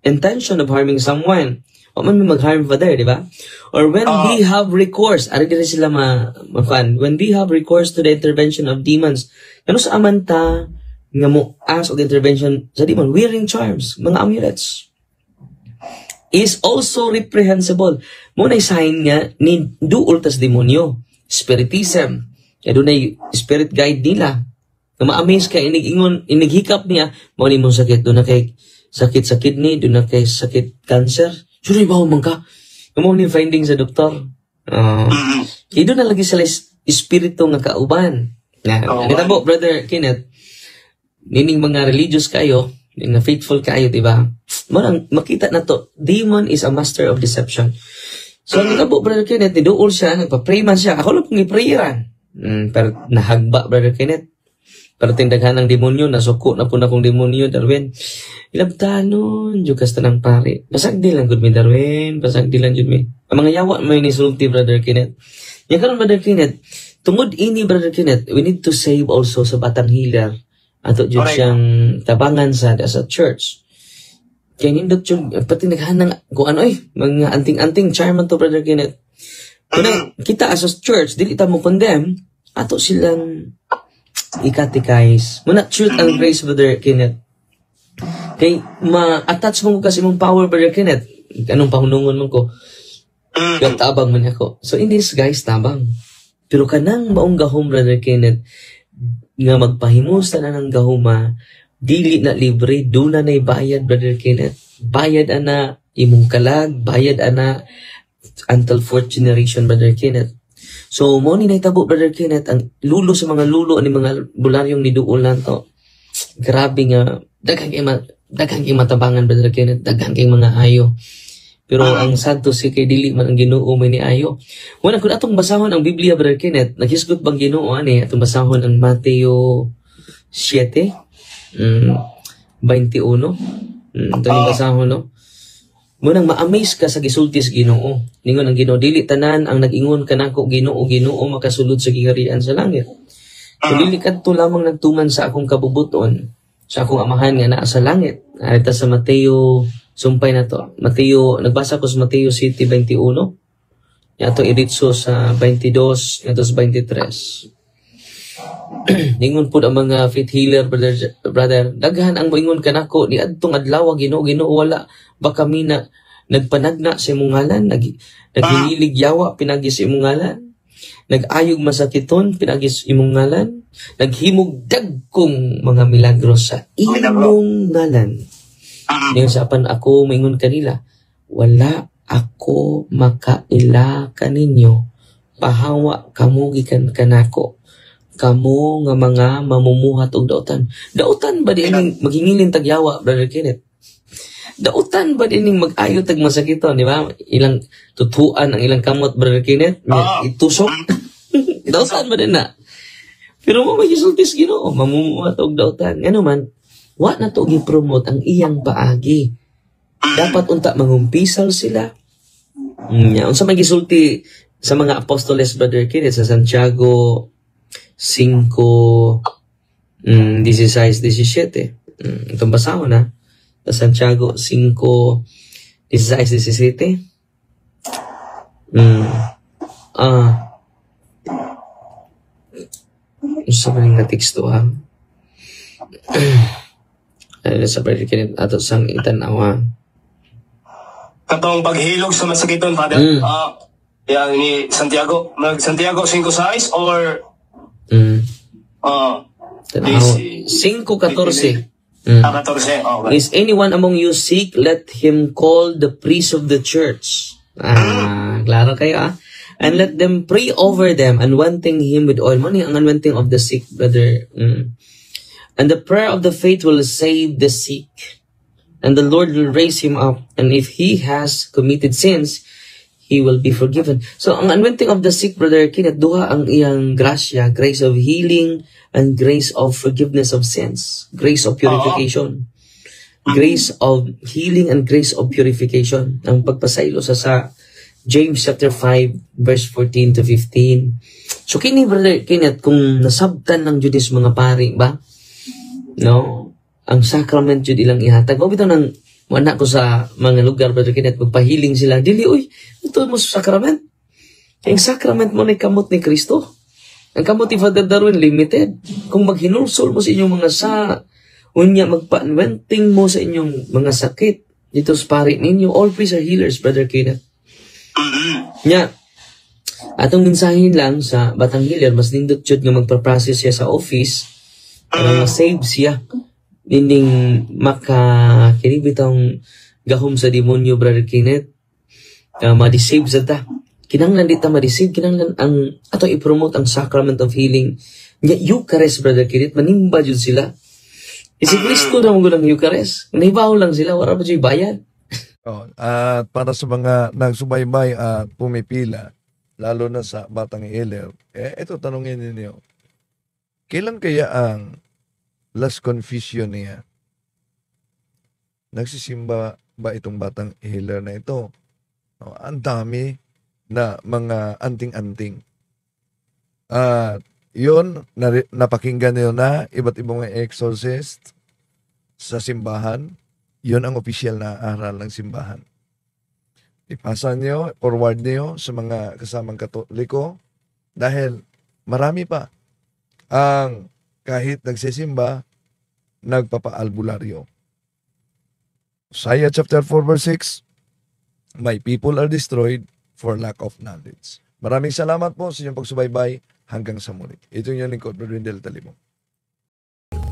[SPEAKER 5] intention of harming someone. O man may mag-harm, Father, di ba? Or when we have recourse, ari din sila ma-fan, when we have recourse to the intervention of demons, ano sa amanta nga mo ask of the intervention sa demon, wearing charms, mga amulets, is also reprehensible. Muna sign nga ni duol tas demonyo, spiritism. Kaya doon ay spirit guide nila. Na ma-amaze ka, inighikap niya, muna mong sakit, doon na kay sakit sa kidney, doon na kay sakit cancer. Sure ba man ka? Muna yung finding sa doktor. Kido na lagi sila espiritu nga kauban. Kita po, Brother Kenneth, nining mga religious kayo, na faithful kayo, diba? Makita na to, demon is a master of deception. So, kita po, Brother Kenneth, nidool siya, nagpa-pray man siya. Ako lang pong iprayeran. Pero nahagba, Brother Kenneth. Pero tindaghan ng demonyo, nasuko na po na kong demonyo, Darwin. Ilabtanon, jukas ta ng pare. Basag di lang, good me, Darwin. Basag di lang, good me. Ang mga yawa, may nisulti, Brother Kenneth. Yan karon, Brother Kenneth, tungod ini, Brother Kenneth, we need to save also sa batang healer. Ato dyan siyang tabangan sa church. Kaya nindot yung, pati naghanang, kung ano mga anting-anting, charman to, Brother Kenneth. Kung kita as a church, dili ta mo condemn, ato silang ikatikais. Muna truth and grace, Brother Kenneth. Kay ma-attach mo kasi mong power, Brother Kenneth. Anong pahunungon mo ko? Yung tabang man ako. So in this, guys, tabang. Pero kanang maong gahom, Brother Kenneth, nga magpahimusta na ng gahuma, dili na libre, doon na bayad, Brother Kenneth. Bayad ana imong kalag, bayad ana until 4th generation, Brother Kenneth. So, mo ni naitabo, Brother Kenneth, ang lulo sa mga lulo ni mga bularyong niduol na to. Grabe nga, daghang kay matabangan, Brother Kenneth, daghang kay mga ayo. Pero ang sad to si kay dili man ang Ginoo may ni ayo. Wala kun atong basahon ang Biblia, Brother Kenneth, naghisgot bang Ginoo ani atong basahon ang Mateo 7:21. Itong basahon, no? Munang ma-amaze ka sa gisulti sa Ginoo. Ningon ang Ginoo, dili tanan ang nag-ingon kanako Ginoo makasulod sa giharian sa langit. Kung dili kadto lamang nagtuman sa akong kabubuton, sa akong amahan nga naa sa langit. Arita sa Mateo, sumpay na to. Mateo, nagbasa ko sa Mateo 7:21. Yato iritso sa 22, yato sa 23. Ningon po ang mga faith healer, brother. Daghan ang moingon kanako ni adtong adlaw Ginoo wala ba kami na nagpanagna sa imong ngalan, naghilig yawa pinagi sa imong ngalan, nag-ayog masakiton pinagi sa imong ngalan, naghimog dagkong mga milagros sa imong ngalan. Ngayon sa apan ako maingon kanila, wala ako makaila kaninyo, pahawa kamo gikan kanako. Kamo nga mga mamumuhat og dautan. Dautan ba din maghingilin tagyawa, Brother Kenneth? Dautan ba din mag-ayo tag masakiton, di ba? Ilang tutuan ang ilang kamot, Brother Kenneth, itusok. Dautan ba din na? Pero mo magisultis Ginoo, mamumuhat og dautan. Ano man, wa na to gi-promote ang iyang paagi. Dapat unta mangumpisal sila. Unsa may gisulti sa mga apostoles, Brother Kenneth, sa Santiago 5:16-17. Itong basahon na sa Santiago 5:16-17. Isa ba nga teksto ha? Sa Brother Kenneth ato sang itanawa.
[SPEAKER 16] Katong paghilog sa masakiton, Father. Yang ni Santiago, Santiago 5:6 or
[SPEAKER 5] 5:14.
[SPEAKER 16] 14. Okay.
[SPEAKER 5] Is anyone among you sick? Let him call the priest of the church. Klaro kayo and let them pray over them, anointing him with oil. Money ang anointing of the sick, brother. And the prayer of the faith will save the sick, and the Lord will raise him up. And if he has committed sins, he will be forgiven. So, ang anointing of the sick, Brother Kenneth, duha ang iyang grasya, grace of healing and grace of forgiveness of sins, grace of purification, grace of healing and grace of purification. Ang pagpasaylo sa James chapter 5:14-15. So, kini, Brother Kenneth, kung nasabtan ng Judas mga pari, ba? No? Ang sacrament jud ilang ihatag. O bitaw nang wala ko sa mga lugar, Brother Kenneth, magpahiling sila. Dili, ito mo sa sacrament. Ang sacrament mo na kamot ni Kristo. Ang kamot ni Father Darwin, limited. Kung maghinulsol mo sa inyong mga unya, magpa-anointing mo sa inyong mga sakit, dito sa pari ninyo, all priests are healers, Brother Kenneth. Nya, atong mensahin lang sa batang healer, mas nindot jud nga magpa-process siya sa office, para ma-save siya. Nining makinibitang gahom sa demonyo, Brother Kenneth. Ma-deceive sa ta. kinanglan dita ma-receive, kinanglan ang ato i-promote ang sacrament of healing. Nga Eucharist, Brother Kirit, manimba jud sila. Si Kristo na mga Eucharist. Nahibaw lang sila, wala pa dyan bayad.
[SPEAKER 3] At para sa mga nagsubaybay at pumipila, lalo na sa Batang Hiler, ito tanongin ninyo, kailan kaya ang last confession niya? Nagsisimba ba itong Batang Hiler na ito? Ang dami na mga anting-anting. At yun, napakinggan niyo na iba't ibang exorcist sa simbahan. Yun ang opisyal na aral ng simbahan. Ipasa niyo, forward niyo sa mga kasamang Katoliko dahil marami pa ang kahit nagsisimba, nagpapaalbularyo. Isaiah chapter 4 verse 6, my people are destroyed for lack of knowledge. Maraming salamat po sa inyong pagsubaybay hanggang sa muli. Ito yung lingkod, Brother Wendell Talibong.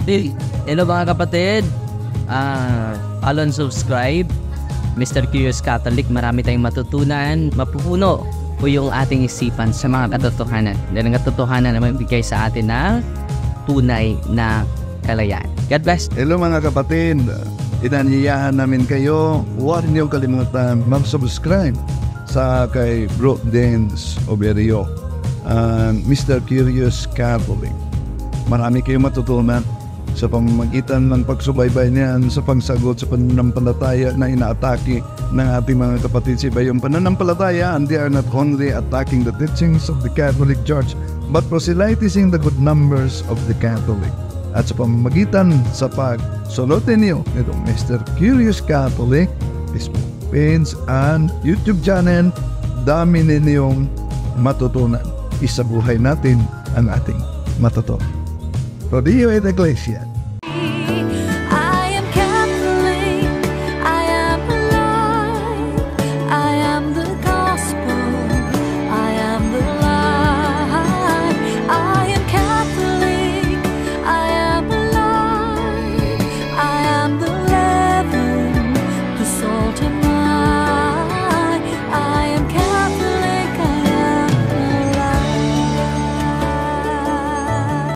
[SPEAKER 17] Hello mga kapatid. Follow and subscribe. Mr. Curious Catholic, marami tayong matutunan. Mapupuno po yung ating isipan sa mga katotohanan. Dahil ang katotohanan na magbigay sa atin ng tunay na kalayaan. God bless.
[SPEAKER 18] Hello mga kapatid. Inanyayahan namin kayo. Huwag niyong kalimutan mag-subscribe sa kay Bro Dance Oberio, Mr. Curious Catholic. Marami kayong matutunan sa pamamagitan ng pagsubaybay niyan sa pagsagot sa pananampalataya na inaatake ng ating mga kapatid sa iba. Yung pananampalataya, and they are not only attacking the teachings of the Catholic Church, but proselytizing the good numbers of the Catholic. At sa pamamagitan sa pagsunutin niyo nitong Mr. Curious Catholic, Facebook page and YouTube channel, dami ninyong matutunan. Isabuhay natin ang ating matuto. Rodillo et Iglesia.